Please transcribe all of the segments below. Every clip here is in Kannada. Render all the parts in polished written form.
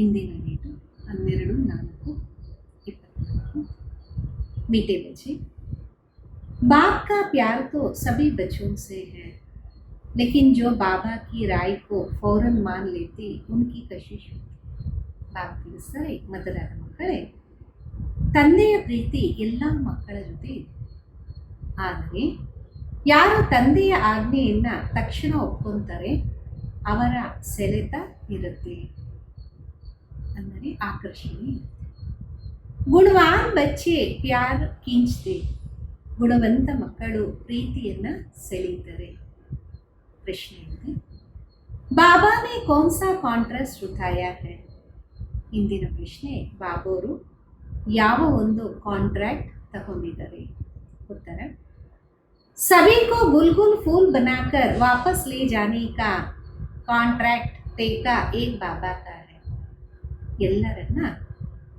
ಇಂದಿನ ಡೇಟು 12/4/24। मीठे बच्चे, बाप का प्यार तो सभी बच्चों से है, लेकिन जो बाबा की राय को फौरन मान लेते उनकी कशिश होती। ಬಾಬಾ ತಿಳಿಸ್ತಾರೆ, ಮಧುರಾದ ಮಕ್ಕಳೇ, ತಂದೆಯ ಪ್ರೀತಿ ಎಲ್ಲ ಮಕ್ಕಳ ಜೊತೆ ಇದೆ. ಆದರೆ ಯಾರು ತಂದೆಯ ಆಜ್ಞೆಯನ್ನು ತಕ್ಷಣ ಒಪ್ಕೊಂತಾರೆ ಅವರ ಸೆಳೆತ ಇರುತ್ತೆ, ಅಂದರೆ ಆಕರ್ಷಣೆ ಇರುತ್ತೆ. ಗುಣವಾನ್ ಬಚ್ಚೆ ಪ್ಯಾರ್ ಖೀಂಚ್ತೆ, ಗುಣವಂತ ಮಕ್ಕಳು ಪ್ರೀತಿಯನ್ನು ಸೆಳೀತಾರೆ. ಪ್ರಶ್ನೆ ಇದೆ, ಬಾಬಾನೇ ಕೌನ್ಸಾ ಕಾಂಟ್ರಾಸ್ಟ್ ಉಠಾಯಾ ಹೈ? ಇಂದಿನ ಪ್ರಶ್ನೆ, ಬಾಬೋರು ಯಾವ ಒಂದು ಕಾಂಟ್ರಾಕ್ಟ್ ತಗೊಂಡಿದ್ದಾರೆ? ಉತ್ತರ, सभी को गुलगुल फूल बनाकर वापस ले जाने का ಕಾಂಟ್ರಾಕ್ಟ್ ठेका एक बाबा का है. ಎಲ್ಲರನ್ನ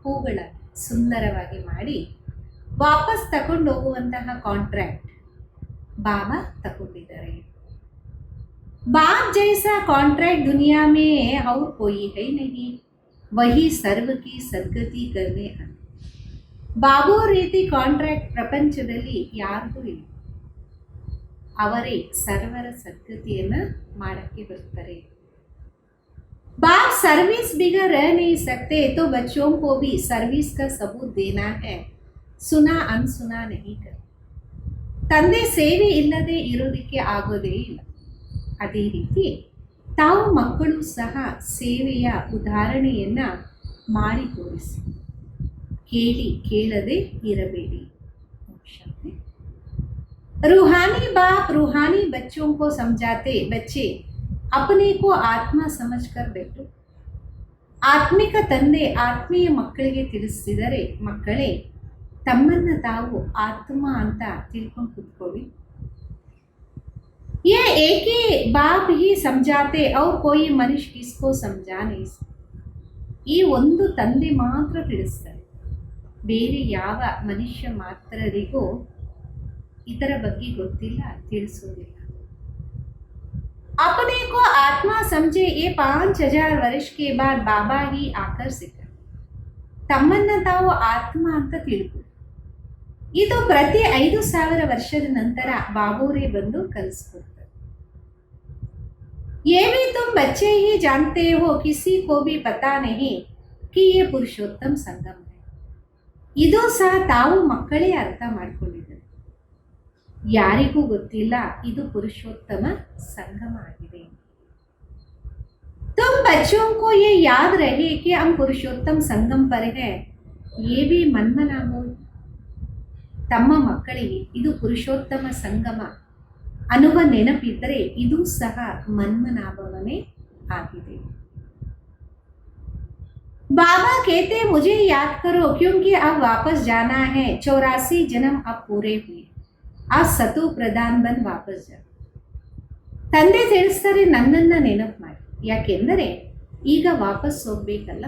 ಹೂಗಳ ಸುಂದರವಾಗಿ ಮಾಡಿ ವಾಪಸ್ ತಗೊಂಡು ಹೋಗುವಂತಹ ಕಾಂಟ್ರಾಕ್ಟ್ ಬಾಬಾ ತಗೊಂಡಿದ್ದಾರೆ. बाप जैसा कॉन्ट्रैक्ट दुनिया में और कोई है नहीं, वही सर्व की सद्गति करने है. ಬಾಬು ರೀತಿ ಕಾಂಟ್ರಾಕ್ಟ್ ಪ್ರಪಂಚದಲ್ಲಿ ಯಾರಿಗೂ ಇಲ್ಲ, ಅವರೇ ಸರ್ವರ ಸದ್ಗತಿಯನ್ನು ಮಾಡಕ್ಕೆ ಬರ್ತಾರೆ. बाप सर्विस बिगर रह नहीं सकते, तो बच्चों को भी सर्विस का सबूत देना है, सुना अनसुना नहीं कर. ತಂದೆ ಸೇವೆ ಇಲ್ಲದೆ ಇರೋದಕ್ಕೆ ಆಗೋದೇ ಇಲ್ಲ. ಅದೇ ರೀತಿ ತಾವು ಮಕ್ಕಳು ಸಹ ಸೇವೆಯ ಉದಾಹರಣೆಯನ್ನು ಮಾಡಿ ತೋರಿಸಿ, ಕೇಳಿ ಕೇಳದೆ ಇರಬೇಡಿ. रूहानी बाप रूहानी बच्चों को समझाते, बच्चे अपने को आत्मा समझकर बैठो. ಆತ್ಮಿಕ ತಂದೆ ಆತ್ಮೀಯ ಮಕ್ಕಳಿಗೆ ತಿಳಿಸಿದರೆ, ಮಕ್ಕಳೇ ತಮ್ಮನ್ನು ತಾವು ಆತ್ಮ ಅಂತ ತಿಳ್ಕೊಂಡು ಕೂತ್ಕೊಳ್ಳಿ. ये एक ही बाप ही समझाते और कोई मनुष्य किसको समझा नहीं सकता. ಈ ಒಂದು ತಂದೆ ಮಾತ್ರ ತಿಳಿಸ್ತಾರೆ, ಬೇರೆ ಯಾವ ಮನುಷ್ಯ ಮಾತ್ರರಿಗೂ ಇದರ ಬಗ್ಗೆ ಗೊತ್ತಿಲ್ಲ, ತಿಳಿಸೋದಿಲ್ಲ. अपने को आत्मा समझे, ये 5000 वर्ष के बाद बाबा ही आकर सिಕ್ಕ. ತಮ್ಮನ್ನ ತಾವು ಆತ್ಮ ಅಂತ ತಿಳ್ಕೊ, ಇದು ಪ್ರತಿ 5000 ವರ್ಷದ ನಂತರ ಬಾಬೋರೇ ಬಂದು ಕಲಿಸ್ಕೊಡ್ತಾರೆ. ये भी तुम बच्चे ही जानते हो, किसी को भी पता नहीं कि ये पुरुषोत्तम संगम है. ಇದು ಸಹ ತಾವು ಮಕ್ಕಳೇ ಅರ್ಥ ಮಾಡ್ಕೊಂಡಿದ್ದಾರೆ, ಯಾರಿಗೂ ಗೊತ್ತಿಲ್ಲ ಇದು ಪುರುಷೋತ್ತಮ ಸಂಗಮ ಆಗಿದೆ. तुम बच्चों को ये याद रहे कि हम पुरुषोत्तम संगम पर है, ये भी ಮನ್ಮನಾಭವ. ತಮ್ಮ ಮಕ್ಕಳಿಗೆ ಇದು ಪುರುಷೋತ್ತಮ ಸಂಗಮ ಅನ್ನುವ ನೆನಪಿದ್ದರೆ ಇದು ಸಹ ಮನ್ಮನಾಭವನೇ ಆಗಿದೆ. बाबा कहते मुझे याद करो, क्योंकि अब वापस जाना है, 84 जन्म अब पूरे हुए, ಆ ಸತು ಪ್ರಧಾನ್ ಬಂದು ವಾಪಸ್ ಜಾ. ತಂದೆ ತಿಳಿಸ್ತಾರೆ, ನನ್ನನ್ನು ನೆನಪು ಮಾಡಿ, ಯಾಕೆಂದರೆ ಈಗ ವಾಪಸ್ ಹೋಗ್ಬೇಕಲ್ಲ.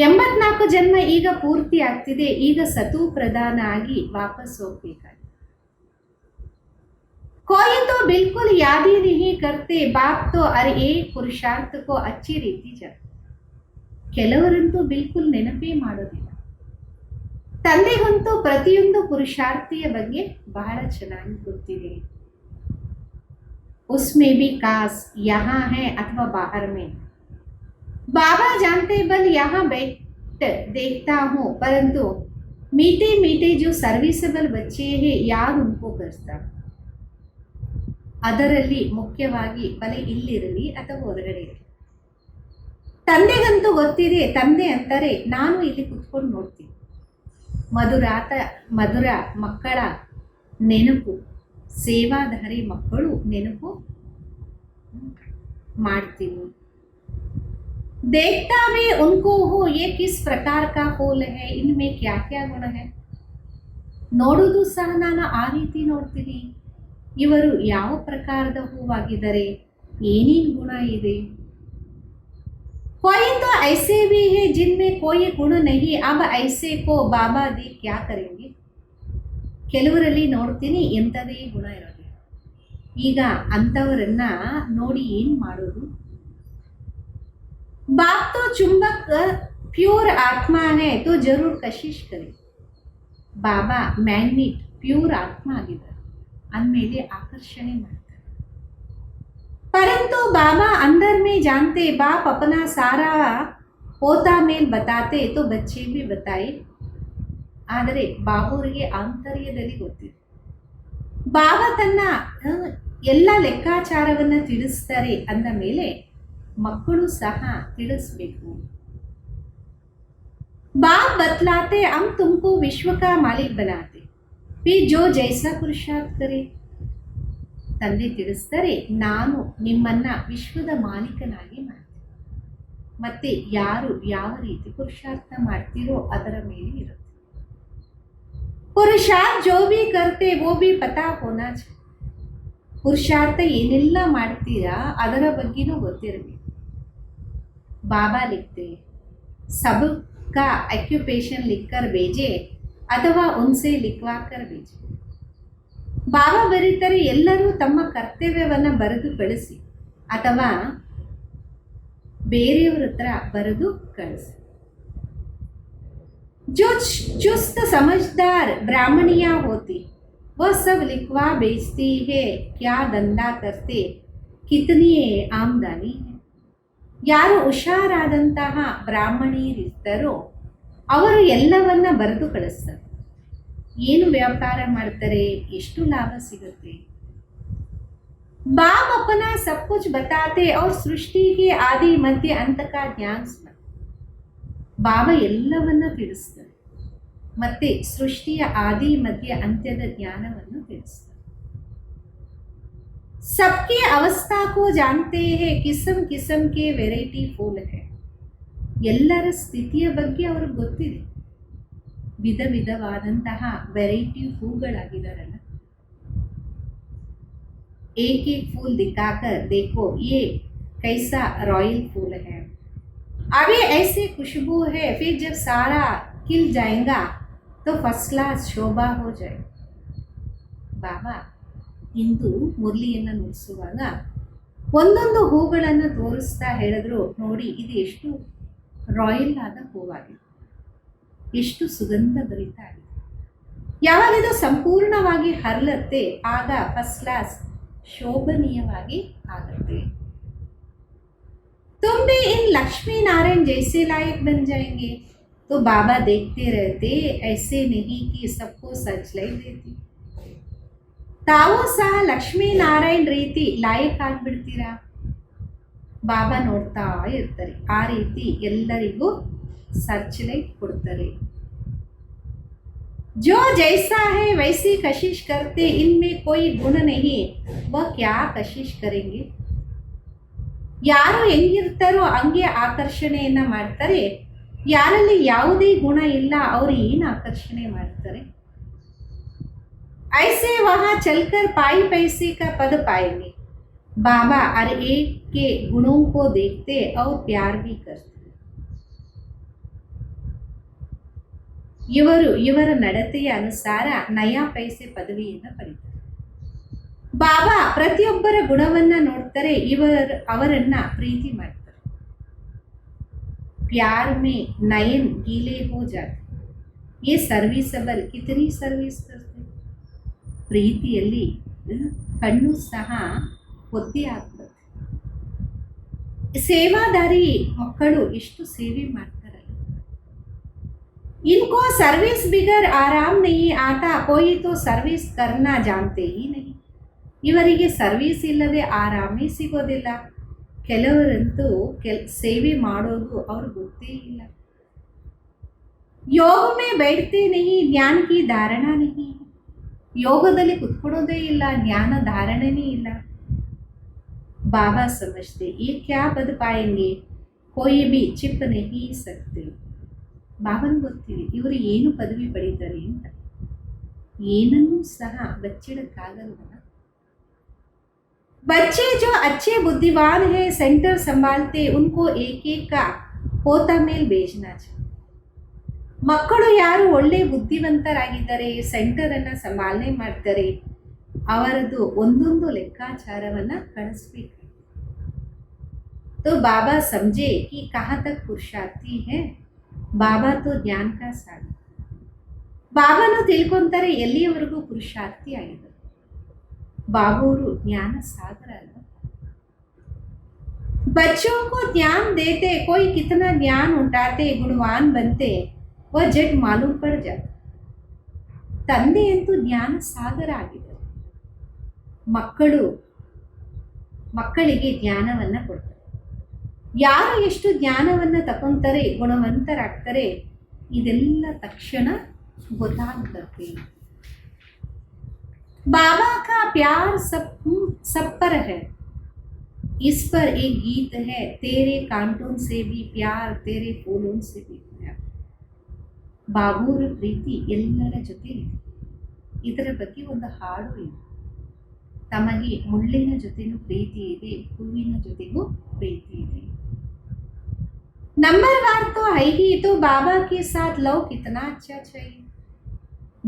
84 ಜನ್ಮ ಈಗ ಪೂರ್ತಿ ಆಗ್ತಿದೆ, ಈಗ ಸತು ಪ್ರಧಾನ ಆಗಿ ವಾಪಸ್ ಹೋಗ್ಬೇಕಾಗಿ. कोई तो बिल्कुल याद ही नहीं करते, बाप तो हर एक पुरुषार्थ को अच्छी ರೀತಿ ಜಾ. ಕೆಲವರಂತೂ ಬಿಲ್ಕುಲ್ ನೆನಪೇ ಮಾಡೋದಿಲ್ಲ. ತಂದೆಗಂತೂ ಪ್ರತಿಯೊಂದು ಪುರುಷಾರ್ಥಿಯ ಬಗ್ಗೆ ಬಹಳ ಚೆನ್ನಾಗಿ ಗೊತ್ತಿದೆ. उसमें भी काश यहाँ है अथवा बाहर में. बाबा जानते बल यहाँ बैठ देखता हूँ, परंतु मीठे मीठे जो सर्विसेबल बच्चे हैं याद उनको करता. ಅದರಲ್ಲಿ ಮುಖ್ಯವಾಗಿ ಬಲೆ ಇಲ್ಲಿರಲಿ ಅಥವಾ ಹೊರಗಡೆ ಇರಲಿ, ತಂದೆಗಂತೂ ಗೊತ್ತಿದೆ. ತಂದೆ ಅಂತಾರೆ, ನಾನು ಇಲ್ಲಿ ಕುತ್ಕೊಂಡು ನೋಡ್ತೀನಿ, ಮಧುರ ಮಕ್ಕಳ ನೆನಪು, ಸೇವಾಧಾರಿ ಮಕ್ಕಳು ನೆನಪು ಮಾಡ್ತೀನಿ. देखता भी उनको हो, ये किस प्रकार का फूल है, इनमें क्या क्या गुण है. ನೋಡುವುದು ಸಹ ನಾನು ಆ ರೀತಿ ನೋಡ್ತೀನಿ, ಇವರು ಯಾವ ಪ್ರಕಾರದ ಹೂವಾಗಿದ್ದಾರೆ, ಏನೇನು ಗುಣ ಇದೆ. कोई तो ऐसे भी है जिनमें कोई गुण नहीं, अब ऐसे को बाबा देख क्या करेंगे. ಕೆಲವರಲ್ಲಿ ನೋಡ್ತೀನಿ ಎಂಥದೇ ಗುಣ ಇರೋದಿಲ್ಲ, ಈಗ ಅಂಥವರನ್ನ ನೋಡಿ ಏನು ಮಾಡೋದು. बाप तो चुंबक प्योर आत्मा है तो जरूर कशिश करे. ಬಾಬಾ ಮ್ಯಾಗ್ನೆಟ್ ಪ್ಯೂರ್ ಆತ್ಮ ಆಗಿದ್ದಾರೆ ಅಂದಮೇಲೆ ಆಕರ್ಷಣೆ ಮಾಡ್ತಾರೆ. परंतु बाबा अंदर में जानते, बाप अपना सारा पोता मेल बताते तो बच्चे भी बताए. ಆದರೆ ಬಾಬುರಿಗೆ ಆಂತರ್ಯದಲ್ಲಿ ಗೊತ್ತಿದೆ. ಬಾಬಾ ತನ್ನ ಎಲ್ಲ ಲೆಕ್ಕಾಚಾರವನ್ನು ತಿಳಿಸ್ತಾರೆ ಅಂದ ಮೇಲೆ ಮಕ್ಕಳು ಸಹ ತಿಳಿಸ್ಬೇಕು. बाप बतलाते हम तुमको विश्व का मालिक बनाते, फिर जो जैसा पुरुषार्थ करे. ತಂದೆ ತಿಳಿಸ್ತಾರೆ, ನಾನು ನಿಮ್ಮನ್ನ ವಿಶ್ವದ ಮಾಲೀಕನಾಗಿ ಮಾಡ್ತೀನಿ, ಮತ್ತೆ ಯಾರು ಯಾವ ರೀತಿ ಪುರುಷಾರ್ಥ ಮಾಡ್ತೀರೋ ಅದರ ಮೇಲೆ ಇರುತ್ತೆ. ಪುರುಷಾರ್ಥ ಜೋ ಬಿ ಕರ್ತೆ ವೋ ಬಿ ಪತಾ ಹೋನಾ ಚಾಹಿಯೆ. ಪುರುಷಾರ್ಥ ಏನೆಲ್ಲ ಮಾಡ್ತೀರಾ ಅದರ ಬಗ್ಗೆನೂ ಗೊತ್ತಿರಬೇಕು. ಬಾಬಾ ಲಿಖತೆ सबका ऑक्यूपेशन लिखकर भेजे ಅಥವಾ उनसे लिखवा कर भेजे. ಬಾಬಾ ಬರೀತಾರೆ, ಎಲ್ಲರೂ ತಮ್ಮ ಕರ್ತವ್ಯವನ್ನು ಬರೆದು ಕಳಿಸಿ ಅಥವಾ ಬೇರೆಯವರ ಹತ್ರ ಬರೆದು ಕಳಿಸಿ. जो चुस्त समझदार ब्राह्मणियां होती वह सब लिखवा भेजती है, क्या धंधा करते, कितनी आमदनी है. ಯಾರು ಹುಷಾರಾದಂತಹ ಬ್ರಾಹ್ಮಣಿಯರಿರ್ತಾರೋ ಅವರು ಎಲ್ಲವನ್ನ ಬರೆದು ಕಳಿಸ್ತಾರೆ. ಏನು ವ್ಯಾಪಾರ ಮಾಡ್ತಾರೆ, ಎಷ್ಟು ಲಾಭ ಸಿಗುತ್ತೆ. बाप अपना सब कुछ बताते और सृष्टि के आदि मध्य अंत का ज्ञान सुना. ಬಾಬಾ ಎಲ್ಲವನ್ನ ತಿಳಿಸ್ತಾರೆ ಮತ್ತೆ ಸೃಷ್ಟಿಯ ಆದಿ ಮಧ್ಯ ಅಂತ್ಯದ ಜ್ಞಾನವನ್ನು ತಿಳಿಸ್ತಾರೆ. सबके अवस्था को जानते हैं, किस्म किस्म के ವೆರೈಟಿ ಫೂಲ್ है. ಎಲ್ಲರ ಸ್ಥಿತಿಯ ಬಗ್ಗೆ ಅವ್ರಿಗೆ ಗೊತ್ತಿದೆ. ವಿಧ ವಿಧವಾದಂತಹ ವೆರೈಟಿ ಹೂಗಳಾಗಿದ್ದಾರಲ್ಲ. एक एक फूल दिखाकर देखो ये कैसा रॉयल फूल है, अभी ऐसे खुशबू है, फिर जब सारा खिल जाएगा तो फर्स्ट क्लास शोभा हो जाए. ಬಾಬಾ ಇಂದು ಮುರಳಿಯನ್ನು ನುಡಿಸುವಾಗ ಒಂದೊಂದು ಹೂಗಳನ್ನು ತೋರಿಸ್ತಾ ಹೇಳಿದ್ರು, ನೋಡಿ ಇದು ಎಷ್ಟು ರಾಯಲ್ ಆದ ಹೂವಾಗಿದೆ, ಎಷ್ಟು ಸುಗಂಧ ಭರಿತ ಆಗಿದೆ. ಯಾವಾಗ ಇದು ಸಂಪೂರ್ಣವಾಗಿ ಹರಳುತ್ತೆ ಆಗ ಫಸ್ಟ್ ಕ್ಲಾಸ್ ಶೋಭನೀಯವಾಗಿ ಆಗುತ್ತೆ. तुम भी इन लक्ष्मी नारायण जैसे लायक बन जाएंगे. तो बाबा देखते रहते, ऐसे नहीं कि सबको सच लाई देती. ತಾವು ಸಹ ಲಕ್ಷ್ಮೀನಾರಾಯಣ ರೀತಿ ಲಾಯಕ್ ಆಗಿಬಿಡ್ತೀರಾ. ಬಾಬಾ ನೋಡ್ತಾ ಇರ್ತಾರೆ, ಆ ರೀತಿ ಎಲ್ಲರಿಗೂ ಸರ್ಚ್ ಲೈಟ್ ಕೊಡ್ತಾರೆ. जो जैसा है वैसी कशिश करते, इनमें कोई गुण नहीं, वह क्या कशिश करेंगे. ಯಾರು ಹೆಂಗಿರ್ತಾರೋ ಹಂಗೆ ಆಕರ್ಷಣೆಯನ್ನ ಮಾಡ್ತಾರೆ. ಯಾರಲ್ಲಿ ಯಾವುದೇ ಗುಣ ಇಲ್ಲ ಅವರು ಏನು ಆಕರ್ಷಣೆ ಮಾಡ್ತಾರೆ. ऐसे वहाँ चलकर पाई पैसे का पद पाएंगे. बाबा हर एक के गुणों को देखते और प्यार भी करते. ಇವರ ನಡತೆಯ ಅನುಸಾರ ನಯಾ ಪೈಸೆ ಪದವಿಯನ್ನು ಪಡಿತಾರೆ. ಬಾಬಾ ಪ್ರತಿಯೊಬ್ಬರ ಗುಣವನ್ನ ನೋಡ್ತಾರೆ, ಅವರನ್ನ ಪ್ರೀತಿ ಮಾಡ್ತಾರೆ. प्यार में नयन गीले हो जाते, ये सर्विसबल कितनी सर्विस करते. ಪ್ರೀತಿಯಲ್ಲಿ ಕಣ್ಣು ಸಹ ಒತ್ತಿ ಆಗ್ತದೆ. ಸೇವಾದಾರಿ ಮಕ್ಕಳು ಎಷ್ಟು ಸೇವೆ ಮಾಡ್ತಾರಲ್ಲ. इनको सर्विस बिगर आराम नहीं आता, कोई तो सर्विस करना जानते ही नहीं. ಇವರಿಗೆ ಸರ್ವಿಸ್ ಇಲ್ಲದೆ ಆರಾಮೇ ಸಿಗೋದಿಲ್ಲ. ಕೆಲವರಂತೂ ಸೇವೆ ಮಾಡೋದು ಅವ್ರಿಗೆ ಗೊತ್ತೇ ಇಲ್ಲ. ಯೋಗ ಮೇ बैठते नहीं, ज्ञान की धारणा नहीं. ಯೋಗದಲ್ಲಿ ಕುತ್ಕೊಳ್ಳೋದೇ ಇಲ್ಲ, ಜ್ಞಾನ ಧಾರಣೆನೇ ಇಲ್ಲ. ಬಾಬಾ ಸಮಜ್ತೆ ये क्या पद पाएंगे, कोई भी छिप नहीं सकते. ಬಾಬನ್ ಗೊತ್ತಿದೆ ಇವರು ಏನು ಪದವಿ ಪಡೀತಾರೆ ಅಂತ, ಏನನ್ನೂ ಸಹ ಬಚ್ಚಿಡಕ್ಕಾಗಲ್ವಲ್ಲ. बच्चे जो अच्छे बुद्धिमान है सेंटर संभालते, उनको एक एक का पोता मेल भेजना चाहिए. ಮಕ್ಕಳು ಯಾರು ಒಳ್ಳೆ ಬುದ್ಧಿವಂತರಾಗಿದ್ದಾರೆ, ಸೆಂಟರನ್ನು ಸಂಭಾಲನೆ ಮಾಡ್ತಾರೆ, ಅವರದ್ದು ಒಂದೊಂದು ಲೆಕ್ಕಾಚಾರವನ್ನು ಕಳಿಸ್ಬೇಕು. तो बाबा समझे कि कहाँ तक पुरुषार्थी है. ಬಾಬಾ तो ಜ್ಞಾನ का सागर. ಬಾಬಾನು ತಿಳ್ಕೊಂತಾರೆ ಎಲ್ಲಿಯವರೆಗೂ ಪುರುಷಾರ್ಥಿ ಆಗಿದ್ದಾರೆ. ಬಾಬೂರು ಜ್ಞಾನ ಸಾಗರ ಅಲ್ಲ. बच्चों को ज्ञान देते, कोई कितना ज्ञान उठाते, गुणवान बनते, वह झट मालूम पड़ जाता. ತಂದೆಯಂತೂ ಜ್ಞಾನ ಸಾಗರ ಆಗಿದ್ದಾರೆ. ಮಕ್ಕಳಿಗೆ ಜ್ಞಾನವನ್ನು ಕೊಡ್ತಾರೆ. ಯಾರು ಎಷ್ಟು ಜ್ಞಾನವನ್ನು ತಗೊಂತಾರೆ, ಗುಣವಂತರಾಗ್ತಾರೆ, ಇದೆಲ್ಲ ತಕ್ಷಣ ಗೊತ್ತಾಗ್ತದೆ. बाबा का प्यार सब पर है. इस पर एक गीत है, तेरे कांटों से भी प्यार, तेरे फूलों से भी प्यार. ಬಾಬೂರ ಪ್ರೀತಿ ಎಲ್ಲರ ಜೊತೆ ಇದೆ. ಇದರ ಬಗ್ಗೆ ಒಂದು ಹಾಡು ಇದೆ. ತಮಗೆ ಮುಳ್ಳಿನ ಜೊತೆನೂ ಪ್ರೀತಿ ಇದೆ, ಹೂವಿನ ಜೊತೆಗೂ ಪ್ರೀತಿ ಇದೆ. नंबरवार तो है ही, तो बाबा के साथ लव कितना अच्छा चाहिए.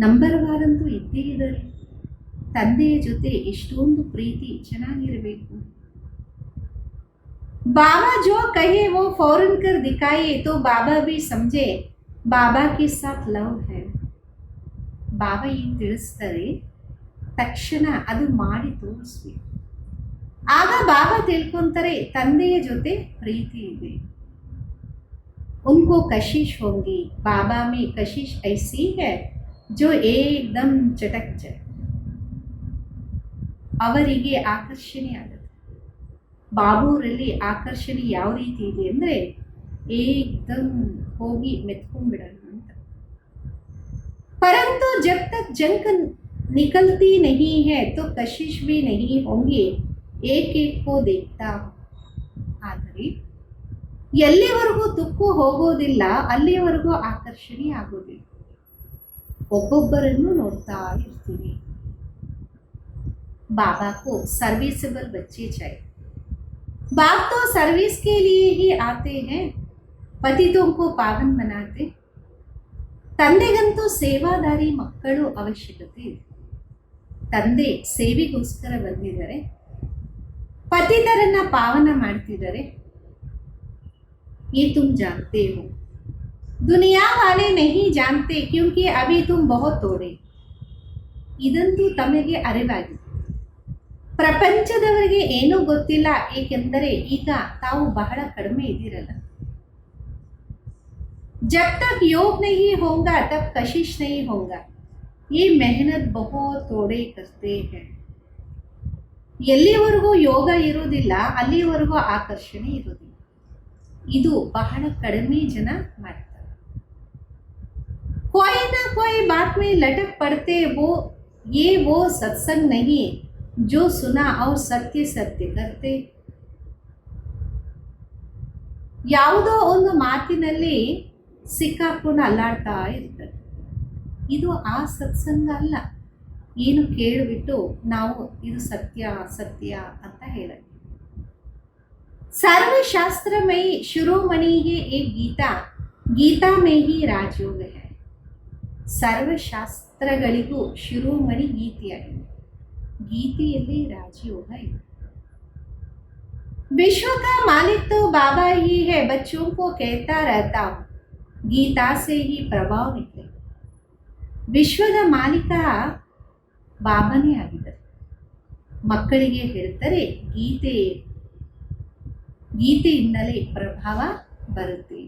ನಂಬರ್ವಾರ್ ಅಂತೂ ಇದ್ದೇ ಇದ್ದಾರೆ. ತಂದೆಯ ಜೊತೆ ಎಷ್ಟೊಂದು ಪ್ರೀತಿ ಚೆನ್ನಾಗಿರಬೇಕು. बाबा जो कहे वो फौरन कर दिखाए, तो बाबा भी समझे बाबा के साथ लव है. ಬಾಬಾ ಏನು ತಿಳಿಸ್ತಾರೆ ತಕ್ಷಣ ಅದು ಮಾಡಿ ತೋರಿಸ್ಬೇಕು. ಆಗ ಬಾಬಾ ತಿಳ್ಕೊಂತಾರೆ ತಂದೆಯ ಜೊತೆ ಪ್ರೀತಿ ಇದೆ. उनको कशिश होंगी. बाबा में कशिश ऐसी है जो एकदम चटक जाए. ಅವರಿಗೆ ಆಕರ್ಷಣೆ ಆಗುತ್ತೆ. ಬಾಬೂರಲ್ಲಿ ಆಕರ್ಷಣೆ ಯಾವ ರೀತಿ ಇದೆ ಅಂದರೆ ಏಕ್ದಮ್ ಹೋಗಿ ಮೆತ್ಕೊಂಡ್ಬಿಡೋಣ ಅಂತ. परंतु जब तक जंक निकलती नहीं है तो कशिश भी नहीं होंगी. एक एक को देखता. ಆದರೆ ಎಲ್ಲಿವರೆಗೂ ತುಕ್ಕು ಹೋಗೋದಿಲ್ಲ ಅಲ್ಲಿವರೆಗೂ ಆಕರ್ಷಣೆ ಆಗೋದಿಲ್ಲ. ಒಬ್ಬೊಬ್ಬರನ್ನು ನೋಡ್ತಾ ಇರ್ತೀವಿ. बाबा को सर्विसेबल बच्चे चाहिए. बाप तो सर्विस के लिए ही आते हैं, पतितों को पावन बनाते. ತಂದೆಗಂತೂ ಸೇವಾದಾರಿ ಮಕ್ಕಳು ಅವಶ್ಯಕತೆ ಇದೆ. ತಂದೆ ಸೇವೆಗೋಸ್ಕರ ಬಂದಿದ್ದಾರೆ, ಪತಿತರನ್ನ ಪಾವನ ಮಾಡ್ತಿದ್ದಾರೆ. ये तुम जानते हो, दुनिया वाले नहीं जानते क्योंकि अभी तुम बहुत थोड़े. ಇದಂತೂ ತಮಗೆ ಅರಿವಾಗಿದೆ. ಪ್ರಪಂಚದವರಿಗೆ ಏನೂ ಗೊತ್ತಿಲ್ಲ, ಏಕೆಂದರೆ ಈಗ ತಾವು ಬಹಳ ಕಡಿಮೆ ಇದ್ದೀರಲ್ಲ. जब तक योग नहीं होगा तब कशिश नहीं होगा. ये मेहनत बहुत थोड़े करते हैं. ಎಲ್ಲಿವರೆಗೂ ಯೋಗ ಇರೋದಿಲ್ಲ ಅಲ್ಲಿವರೆಗೂ ಆಕರ್ಷಣೆ ಇರೋದಿಲ್ಲ. ಇದು ಬಹಳ ಕಡಿಮೆ ಜನ ಮಾಡ್ತಾರೆ. कोई ना कोई बात में लटक पड़ते, वो सत्संग नहीं जो सुना और सत्य सत्य करते. ಯಾವುದೋ ಒಂದು ಮಾತಿನಲ್ಲಿ ಸಿಕ್ಕಾಕೊಂಡು ಅಲ್ಲಾಡ್ತಾ ಇರ್ತಾರೆ. ಇದು ಆ ಸತ್ಸಂಗ ಅಲ್ಲ. ಏನು ಕೇಳಿಬಿಟ್ಟು ನಾವು ಇದು ಸತ್ಯ ಸತ್ಯ ಅಂತ ಹೇಳೋದು. सर्वशास्त्रमयी शिरोमणि है एक गीता, गीता में ही राजयोग है. ಸರ್ವಶಾಸ್ತ್ರಗಳಿಗೂ ಶಿರೋಮಣಿ ಗೀತೆಯಾಗಿದೆ. ಗೀತೆಯಲ್ಲಿ ರಾಜಯೋಗ ಇದೆ. विश्व का मालिक तो बाबा ही है, बच्चों को कहता रहता हूँ, गीता से ही प्रभाव निकले. ವಿಶ್ವದ ಮಾಲೀಕ ಬಾಬಾನೇ ಆಗಿದ್ದಾರೆ. ಮಕ್ಕಳಿಗೆ ಹೇಳ್ತಾರೆ ಗೀತೆಯಿಂದಲೇ ಪ್ರಭಾವ ಬರುತ್ತೆ.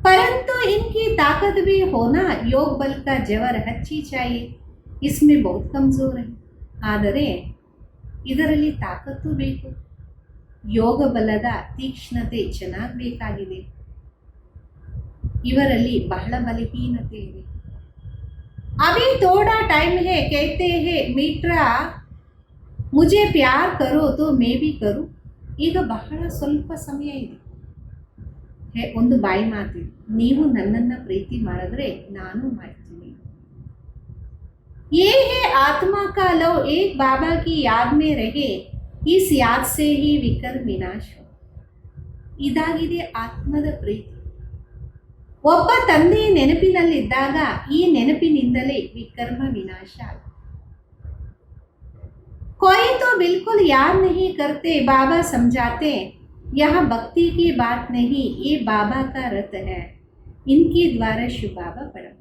परंतु इनकी ताकत भी होना, योग बल का जवर अच्छी चाहिए, इसमें बहुत कमजोर है. ಆದರೆ ಇದರಲ್ಲಿ ತಾಕತ್ತು ಬೇಕು, ಯೋಗ ಬಲದ ತೀಕ್ಷ್ಣತೆ ಚೆನ್ನಾಗಿ ಬೇಕಾಗಿದೆ. ಇವರಲ್ಲಿ ಬಹಳ ಬಲಹೀನತೆ ಇದೆ. अभी थोड़ा टाइम है, कहते हैं मीट्रा मुझे प्यार करो तो मैं भी करूं. ಈಗ ಬಹಳ ಸ್ವಲ್ಪ ಸಮಯ ಇದೆ. ಒಂದು ಬಾಯಿ ಮಾತಿದೆ, ನೀವು ನನ್ನನ್ನು ಪ್ರೀತಿ ಮಾಡಿದ್ರೆ ನಾನು ಮಾಡ್ತೀನಿ. ये है आत्मा का लव, एक बाबा की याद में रहे, इस याद से ही विकर्म विनाश हो. ಇದಾಗಿದೆ ಆತ್ಮದ ಪ್ರೀತಿ. ಒಬ್ಬ ತಂದೆಯ ನೆನಪಿನಲ್ಲಿದ್ದಾಗ ಈ ನೆನಪಿನಿಂದಲೇ ವಿಕರ್ಮ ವಿನಾಶ ಆಗುತ್ತೆ. कोई तो बिल्कुल याद नहीं करते, बाबा समझाते यहाँ भक्ति की बात नहीं, ये बाबा का रथ है, इनके द्वारा ಶಿವ ಬಾಬಾ ಪಡತ್ತೆ.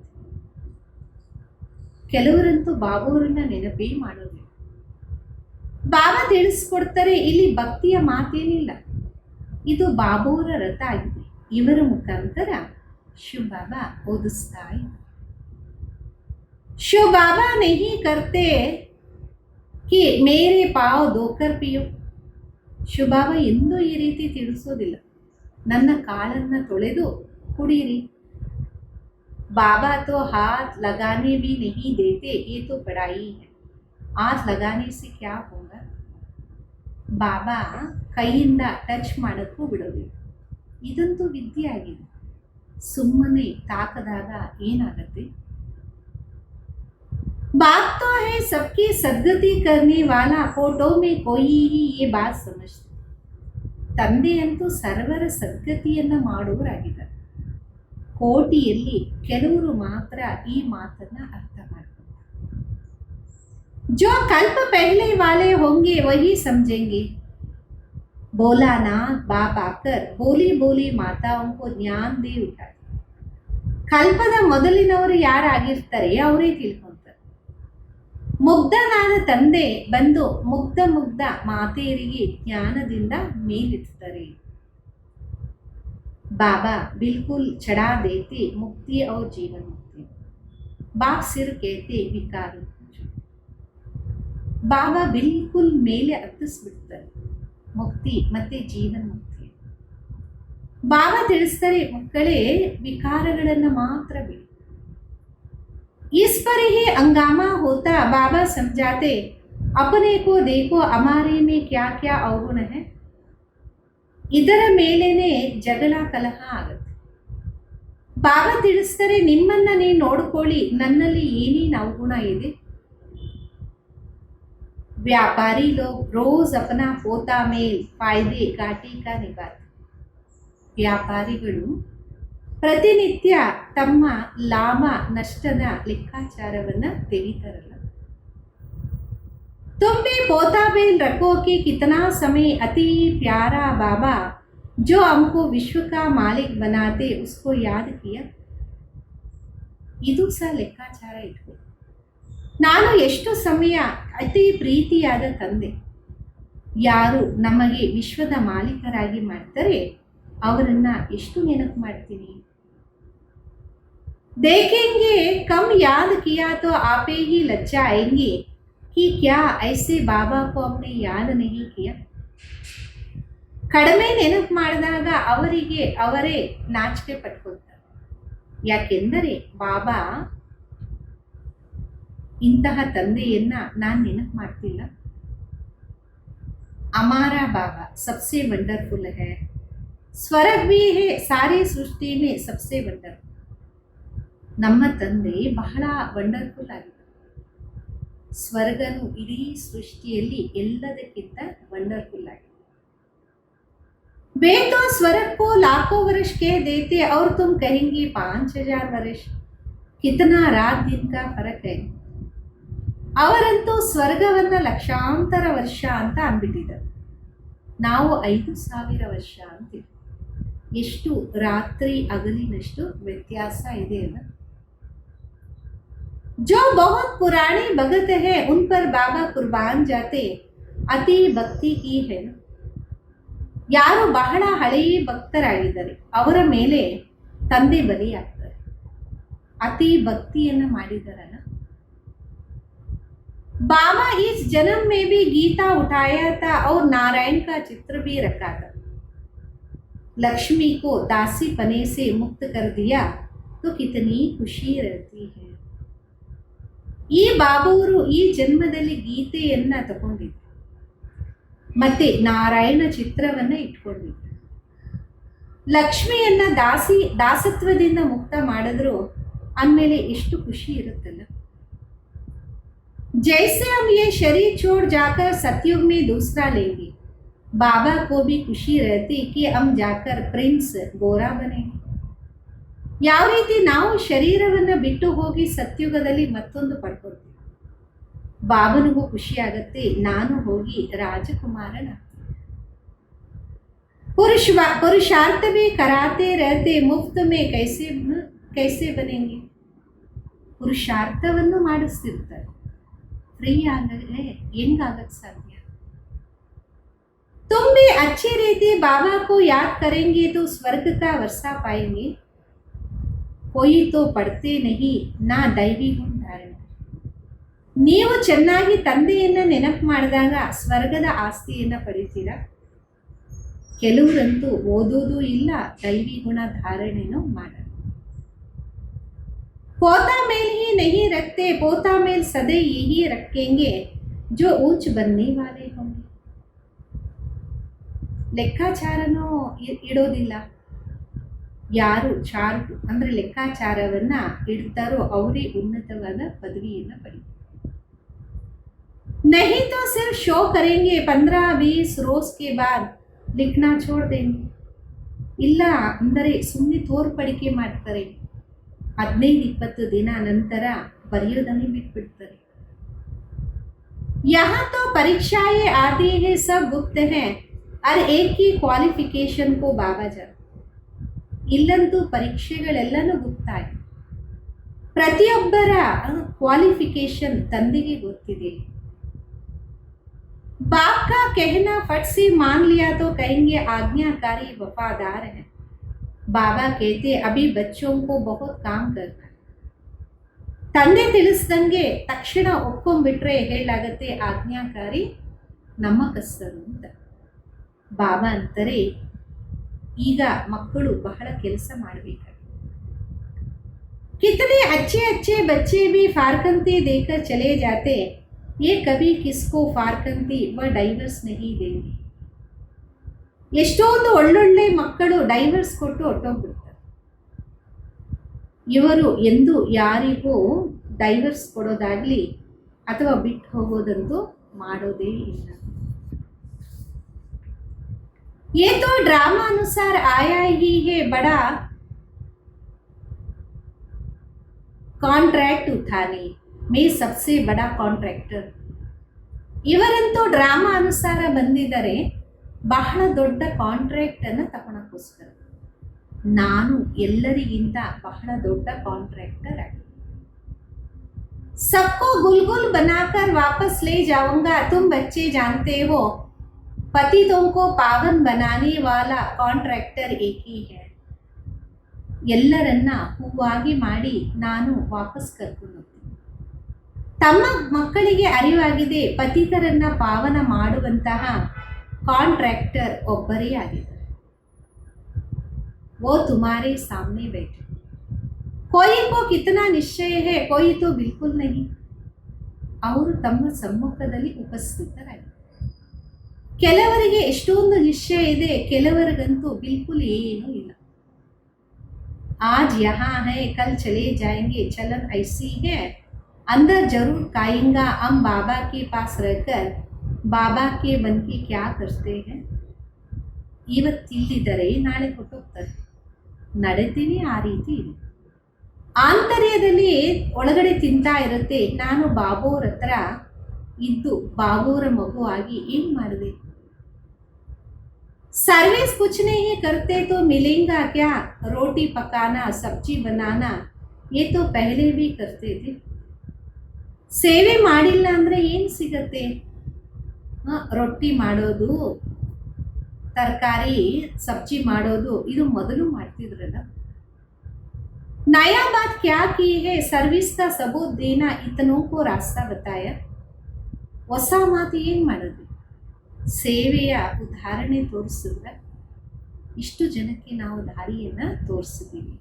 ಕೆಲವರಂತೂ ಬಾಬಾವ್ರನ್ನ ನೆನಪೇ ಮಾಡೋದಿಲ್ಲ. ಬಾಬಾ ತಿಳಿಸ್ಕೊಡ್ತಾರೆ, ಇಲ್ಲಿ ಭಕ್ತಿಯ ಮಾತೇನಿಲ್ಲ, ಇದು ಬಾಬಾವರ ರಥ ಆಗಿದೆ. ಇವರ ಮುಖಾಂತರ ಶಿವ ಬಾಬಾ ಓದಿಸ್ತಾ ಇದ್ದಾರೆ. ಶಿವ ಬಾಬಾ नहीं करते कि मेरे पाव धोकर पियो. ಶಿವ ಬಾಬಾ ಎಂದೂ ಈ ರೀತಿ ತಿಳಿಸೋದಿಲ್ಲ, ನನ್ನ ಕಾಲನ್ನು ತೊಳೆದು ಕುಡೀರಿ. बाबा तो हाथ लगाने भी नहीं देते, ये तो बड़ाई है. हाथ लगाने से क्या होगा? ಬಾಬಾ ಕೈಯಿಂದ ಟಚ್ ಮಾಡೋಕ್ಕೂ ಬಿಡೋದಿಲ್ಲ. ಇದಂತೂ ವಿದ್ಯೆ ಆಗಿದೆ. ಸುಮ್ಮನೆ ತಾಕದಾಗ ಏನಾಗತ್ತೆ? बात तो है सबकी सद्गति करने वाला, फोटो में कोई ही ये बात समझते. ತಂದೆ ಅಂತೂ ಸರ್ವರ ಸದ್ಗತಿಯನ್ನ ಮಾಡೋರಾಗಿದ್ದಾರೆ. ಕೋಟಿಯಲ್ಲಿ ಕೆಲವರು ಮಾತ್ರ ಈ ಮಾತನ್ನ ಅರ್ಥ ಮಾಡ್ತಾರೆ. जो कल्प पहले वाले होंगे वही समझेंगे. भोलानाथ बाप आकर बोली बोली माताओं को ज्ञान दे उठाए. ಕಲ್ಪದ ಮೊದಲಿನವರು ಯಾರಾಗಿರ್ತಾರೆ ಅವರೇ ತಿಳ್ಕೊಂತಾರೆ. ಮುಗ್ಧನಾದ ತಂದೆ ಬಂದು ಮುಗ್ಧ ಮಾತೆಯರಿಗೆ ಜ್ಞಾನದಿಂದ ಮೇಲೆತ್ತಾರೆ. बाबा बिल्कुल चढ़ा देते मुक्ति और जीवन मुक्ति. बाप सिर कहते विकार. ಬಾಬಾ ಬಿಲ್ಕುಲ್ ಮೇಲೆ ಹತ್ತಿಸ್ಬಿಡ್ತಾರೆ ಮುಕ್ತಿ ಮತ್ತೆ ಜೀವನ್ ಮುಕ್ತಿ. ಬಾಬಾ ತಿಳಿಸ್ತಾರೆ, ಮಕ್ಕಳೇ ವಿಕಾರಗಳನ್ನು ಮಾತ್ರ ಬಿಡಿ. इस पर ही हंगामा होता. बाबा समझाते, अपने को देखो हमारे में क्या क्या अवगुण है. ಇದರ ಮೇಲೇನೆ ಜಗಳ ಕಲಹ ಆಗುತ್ತೆ. ಬಾಬಾ ತಿಳಿಸ್ತಾರೆ, ನಿಮ್ಮನ್ನ ನೀವು ನೋಡ್ಕೊಳ್ಳಿ, ನನ್ನಲ್ಲಿ ಏನೇನು ಅವಗುಣ ಇದೆ. व्यापारी लोग रोज अपना पोता मेल फायदे घाटी का निभाते. ವ್ಯಾಪಾರಿಗಳು ಪ್ರತಿನಿತ್ಯ ತಮ್ಮ ಲಾಭ ನಷ್ಟದ ಲೆಕ್ಕಾಚಾರವನ್ನ ತೆಗಿತಾರಲ್ಲ. तुम भी पोता बेल रखो कि कितना समय अति प्यारा बाबा जो हमको विश्व का मालिक बनाते उसको याद किया. ಇದು ಸಹ ಲೆಕ್ಕಾಚಾರ ಇಟ್ಕೊ. ನಾನು ಎಷ್ಟು ಸಮಯ ಅತಿ ಪ್ರೀತಿಯಾದ ತಂದೆ ಯಾರು ನಮಗೆ ವಿಶ್ವದ ಮಾಲೀಕರಾಗಿ ಮಾಡ್ತಾರೆ ಅವರನ್ನ ಎಷ್ಟು ನೆನಪು ಮಾಡ್ತೀನಿ. देखेंगे कम याद किया तो आपे ही लज्जा आएंगे कि क्या ऐसे बाबा को हमने याद नहीं किया. ಕಡಿಮೆ ನೆನಪು ಮಾಡಿದಾಗ ಅವರಿಗೆ ಅವರೇ ನಾಚಿಕೆ ಪಟ್ಕೊಳ್ತಾರೆ. ಯಾಕೆಂದರೆ ಬಾಬಾ ಇಂತಹ ತಂದೆಯನ್ನ ನಾನು ನೆನಪು ಮಾಡ್ತಿಲ್ಲ. हमारा बाबा सबसे वंडरफुल है, स्वर्ग भी है सारी सृष्टि में सबसे वंडरफुल. ನಮ್ಮ ತಂದೆ ಬಹಳ ವಂಡರ್ಫುಲ್ ಆಗಿದೆ. ಸ್ವರ್ಗನು ಇಡೀ ಸೃಷ್ಟಿಯಲ್ಲಿ ಎಲ್ಲದಕ್ಕಿಂತ ವಂಡರ್ಫುಲ್ ಆಗಿದೆ. वे तो स्वर्ग को लाखों वर्ष कह देते और तुम कहेंगे 5000 वर्ष. कितना रात दिन का फर्क है. ಅವರಂತೂ ಸ್ವರ್ಗವನ್ನ ಲಕ್ಷಾಂತರ ವರ್ಷ ಅಂತ ಅಂದ್ಬಿಟ್ಟಿದ್ದಾರೆ. ನಾವು 5000 ವರ್ಷ ಅಂತೀವಿ. ಎಷ್ಟು ರಾತ್ರಿ ಹಗಲಿನಷ್ಟು ವ್ಯತ್ಯಾಸ ಇದೆ ಅಲ್ಲ. जो बहुत पुराने भगत है उन पर बाबा कुर्बान जाते. ಅತಿ ಭಕ್ತಿ की है. ಯಾರು ಬಹಳ ಹಳೆಯ ಭಕ್ತರಾಗಿದ್ದಾರೆ ಅವರ ಮೇಲೆ ತಂದೆ ಬಲಿಯಾಗ್ತಾರೆ. ಅತಿ ಭಕ್ತಿಯನ್ನು ಮಾಡಿದಾರಲ್ಲ. बाबा इस जन्म में भी गीता उठाया था और नारायण का चित्र भी रखा था. लक्ष्मी को दासी पने से मुक्त कर दिया तो कितनी खुशी रहती है. ಈ ಬಾಬುವರು ಈ ಜನ್ಮದಲ್ಲಿ ಗೀತೆಯನ್ನ ತಗೊಂಡಿದ್ರು ಮತ್ತೆ ನಾರಾಯಣ ಚಿತ್ರವನ್ನ ಇಟ್ಕೊಂಡಿದ್ರು. ಲಕ್ಷ್ಮಿಯನ್ನ ದಾಸತ್ವದಿಂದ ಮುಕ್ತ ಮಾಡಿದ್ರು ಅಂದಮೇಲೆ ಎಷ್ಟು ಖುಷಿ ಇರುತ್ತಲ್ಲ. जैसे हम ये शरीर छोड़ जाकर सतयुग में दूसरा लेंगे, बाबा को भी खुशी रहती कि हम जाकर प्रिंस गोरा बनेंगे. ಯಾವ ರೀತಿ ನಾವು ಶರೀರವನ್ನು ಬಿಟ್ಟು ಹೋಗಿ ಸತ್ಯುಗದಲ್ಲಿ ಮತ್ತೊಂದು ಪಡ್ಕೊಳ್ತೀವಿ, ಬಾಬನಿಗೂ ಖುಷಿ ಆಗತ್ತೆ, ನಾನು ಹೋಗಿ ರಾಜಕುಮಾರನಾಗ್ತೀನಿ. पुरुषार्थ भी कराते रहते मुफ्त में कैसे बनेंगे. ಪುರುಷಾರ್ಥವನ್ನು ಮಾಡಿಸ್ತಿರ್ತಾರೆ, ಫ್ರೀ ಆಗಲೇ ಹೆಂಗಾಗಕ್ಕೆ ಸಾಧ್ಯ. तुम भी अच्छी रीति बाबा को याद करेंगे तो स्वर्ग का वर्षा पाएंगे. कोई तो पढ़ते नहीं ना दैवी गुण धारण. ನೀವು ಚೆನ್ನಾಗಿ ತಂದೆಯನ್ನು ನೆನಪು ಮಾಡಿದಾಗ ಸ್ವರ್ಗದ ಆಸ್ತಿಯನ್ನು ಪಡಿತೀರಾ. ಕೆಲವರಂತೂ ಓದೋದು ಇಲ್ಲ, ದೈವಿ ಗುಣ ಧಾರಣೆನೂ ಮಾಡಲ್ಲ. पोता मेल ही नहीं रखते, पोता मेल सदै यही रखेंगे जो ऊंच बनने वाले होंगे. ಲೆಕ್ಕಾಚಾರನೂ ಇಡೋದಿಲ್ಲ. ಯಾರು ಚಾರ್ಟ್ ಅಂದರೆ ಲೆಕ್ಕಾಚಾರವನ್ನು ಇಡ್ತಾರೋ ಅವರೇ ಉನ್ನತವಾದ ಪದವಿಯನ್ನು ಪಡೆಯುತ್ತಾರೆ. नहीं तो सिर्फ शो करेंगे, 15-20 रोज के बाद लिखना छोड़ देंगे. ಇಲ್ಲ ಅಂದರೆ ಸುಮ್ಮನೆ ತೋರ್ಪಡಿಕೆ ಮಾಡ್ತಾರೆ, 15-20 ದಿನ ನಂತರ ಬರೆಯೋದನ್ನೇ ಬಿಟ್ಬಿಡ್ತಾರೆ. यहाँ तो परीक्षाएं आती है, सब गुप्त है, हर एक की क्वालिफिकेशन को बाबा जान. ಇಲ್ಲಂತೂ ಪರೀಕ್ಷೆಗಳೆಲ್ಲನೂ ಗುಪ್ತಾಯ, ಪ್ರತಿಯೊಬ್ಬರ ಕ್ವಾಲಿಫಿಕೇಶನ್ ತಂದೆಗೆ ಗೊತ್ತಿದೆ. बाप का कहना फट से मान लिया तो कहेंगे आज्ञाकारी वफादार है. बाबा कहते अभी बच्चों को बहुत काम करना है. ತಂದೆ ತಿಳಿಸ್ದಂಗೆ ತಕ್ಷಣ ಒಪ್ಕೊಂಡ್ಬಿಟ್ರೆ ಹೇಳಾಗತ್ತೆ ಆಜ್ಞಾಕಾರಿ ನಮ್ಮಕಸ್ಥರು ಅಂತ. ಬಾಬಾ ಅಂತಾರೆ ಈಗ ಮಕ್ಕಳು ಬಹಳ ಕೆಲಸ ಮಾಡಬೇಕಾಗಿದೆ. कितने अच्छे अच्छे बच्चे भी फारकंती देकर चले जाते, ये कभी किसको फारकंती व ಡೈವರ್ಸ್ नहीं देंगे. ಎಷ್ಟೊಂದು ಒಳ್ಳೊಳ್ಳೆ ಮಕ್ಕಳು ಡೈವರ್ಸ್ ಕೊಟ್ಟು ಹೊಟ್ಟೋಗ್ಬಿಡ್ತಾರೆ. ಇವರು ಎಂದು ಯಾರಿಗೂ ಡೈವರ್ಸ್ ಕೊಡೋದಾಗ್ಲಿ ಅಥವಾ ಬಿಟ್ಟು ಹೋಗೋದಂತೂ ಮಾಡೋದೇ ಇಲ್ಲ. ये तो ड्रामा अनुसार आया ही है, बड़ा कॉन्ट्रैक्ट उठाने में सबसे बड़ा कॉन्ट्रैक्टर. ಇವರಂತೂ ಡ್ರಾಮಾ ಅನುಸಾರ ಬಂದಿದ್ದಾರೆ, ಬಹಳ ದೊಡ್ಡ ಕಾಂಟ್ರಾಕ್ಟ್ ಅನ್ನು ತಗೊಳಕ್ಕೋಸ್ಕರ. ನಾನು ಎಲ್ಲರಿಗಿಂತ ಬಹಳ ದೊಡ್ಡ ಕಾಂಟ್ರಾಕ್ಟರ್ ಆಗಿ सबको गुलगुल बनाकर वापस ले जाऊंगा. तुम बच्चे जानते हो पतितों को पावन बनाने वाला कॉन्ट्रैक्टर एक ही है. ಎಲ್ಲರನ್ನ ಹೂವಾಗಿ ಮಾಡಿ ನಾನು ವಾಪಸ್ ಕರ್ಕೊಂಡು ಹೋಗ್ತೀನಿ. ತಮ್ಮ ಮಕ್ಕಳಿಗೆ ಅರಿವಾಗಿದೆ ಪತಿತರನ್ನ ಪಾವನ ಮಾಡುವಂತಹ ಕಾಂಟ್ರಾಕ್ಟರ್ ಒಬ್ಬರೇ ಆಗಿದ್ದಾರೆ. वो तुम्हारे सामने बैठे, कोई को कितना निश्चय है, कोई तो बिल्कुल नहीं. ಅವರು ತಮ್ಮ ಸಮ್ಮುಖದಲ್ಲಿ ಉಪಸ್ಥಿತರಾಗಿದ್ದಾರೆ. ಕೆಲವರಿಗೆ ಎಷ್ಟೊಂದು ನಿಶ್ಚಯ ಇದೆ, ಕೆಲವರಿಗಂತೂ ಬಿಲ್ಕುಲ್ ಏನೂ ಇಲ್ಲ. आज यहाँ है कल चले जाएंगे, चलन ऐसी है, अंदर जरूर खाएंगा. हम बाबा के पास रहकर बाबा के बन के क्या करते हैं. ಇವತ್ತಿಲ್ಲಿದ್ದರೆ ನಾಳೆ ಕೊಟ್ಟೋಗ್ತಾರೆ, ನಡೀತೀವಿ ಆ ರೀತಿ ಇದೆ. ಆಂತರ್ಯದಲ್ಲಿ ಒಳಗಡೆ ತಿಂತಾ ಇರುತ್ತೆ, ನಾನು ಬಾಬೋರ ಹತ್ರ ಇದ್ದು ಬಾಬೋರ ಮಗುವಾಗಿ ಏನು ಮಾಡಿದೆ. सर्विस कुछ नहीं करते तो मिलेगा क्या, रोटी पकाना सब्जी बनाना ये तो पहले भी करते थे. ಸೇವೆ ಮಾಡಿಲ್ಲ ಅಂದರೆ ಏನು ಸಿಗತ್ತೆ. ರೊಟ್ಟಿ ಮಾಡೋದು, ತರಕಾರಿ ಸಬ್ಜಿ ಮಾಡೋದು ಇದು ಮೊದಲು ಮಾಡ್ತಿದ್ರಲ್ಲ. नया बात क्या की है, सर्विस का सबूत देना, इतनों को रास्ता बताया. ಹೊಸ ಮಾತು ಏನು ಮಾಡೋದು, ಸೇವೆಯ ಉದಾಹರಣೆ ತೋರಿಸಿದ್ರೆ ಇಷ್ಟು ಜನಕ್ಕೆ ನಾವು ದಾರಿಯನ್ನು ತೋರಿಸಿದ್ದೀವಿ.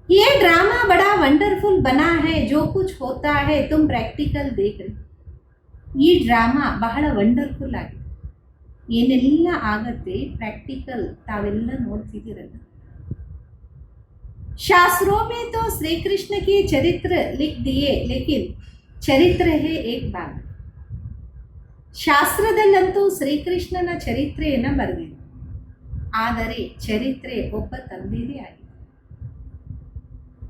ये ड्रामा बड़ा वंडरफुल बना है, जो कुछ होता है तुम प्रैक्टिकल देख रहे. ಈ ಡ್ರಾಮಾ ಬಹಳ ವಂಡರ್ಫುಲ್ ಆಗಿದೆ, ಏನೆಲ್ಲ ಆಗತ್ತೆ ಪ್ರಾಕ್ಟಿಕಲ್ ತಾವೆಲ್ಲ ನೋಡ್ತಿದ್ದೀರಲ್ಲ. शास्त्रों में तो श्री कृष्ण की चरित्र लिख दिए, लेकिन चरित्र है एक बात. ಶಾಸ್ತ್ರದಲ್ಲಂತೂ ಶ್ರೀಕೃಷ್ಣನ ಚರಿತ್ರೆಯನ್ನು ಬರೆದಿದೆ, ಆದರೆ ಚರಿತ್ರೆ ಒಬ್ಬ ತಂದೆಯದೇ ಆಗಿದೆ.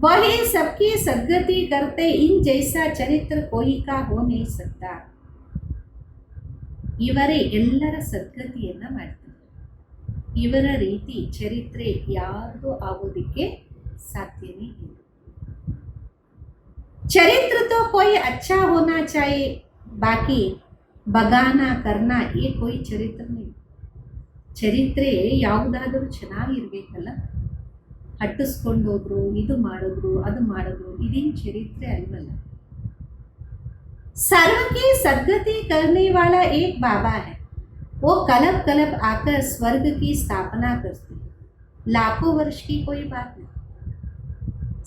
वही सबकी सद्गति करते, इन जैसा चरित्र कोई का हो नहीं सकता. ಇವರೇ ಎಲ್ಲರ ಸದ್ಗತಿಯನ್ನು ಮಾಡ್ತಾರೆ. ಇವರ ರೀತಿ ಚರಿತ್ರೆ ಯಾರಿಗೂ ಆಗೋದಿಕ್ಕೆ ಸಾಧ್ಯನೇ ಇಲ್ಲ. चरित्र तो कोई अच्छा होना चाहिए, बाकी बगाना करना ये कोई चरित्र नहीं. ಚರಿತ್ರೆ ಯಾವುದಾದರೂ ಚೆನ್ನಾಗಿರ್ಬೇಕಲ್ಲ, ಹಟ್ಟಿಸ್ಕೊಂಡೋದ್ರು, ಇದು ಮಾಡಿದ್ರು ಅದು ಮಾಡಿದ್ರು, ಇದೇನು ಚರಿತ್ರೆ ಅಲ್ವಲ್ಲ. सर्व की सद्गति करने वाला एक बाबा है, वो कलप कलप आकर स्वर्ग की स्थापना करते, लाखों वर्ष की कोई बात नहीं.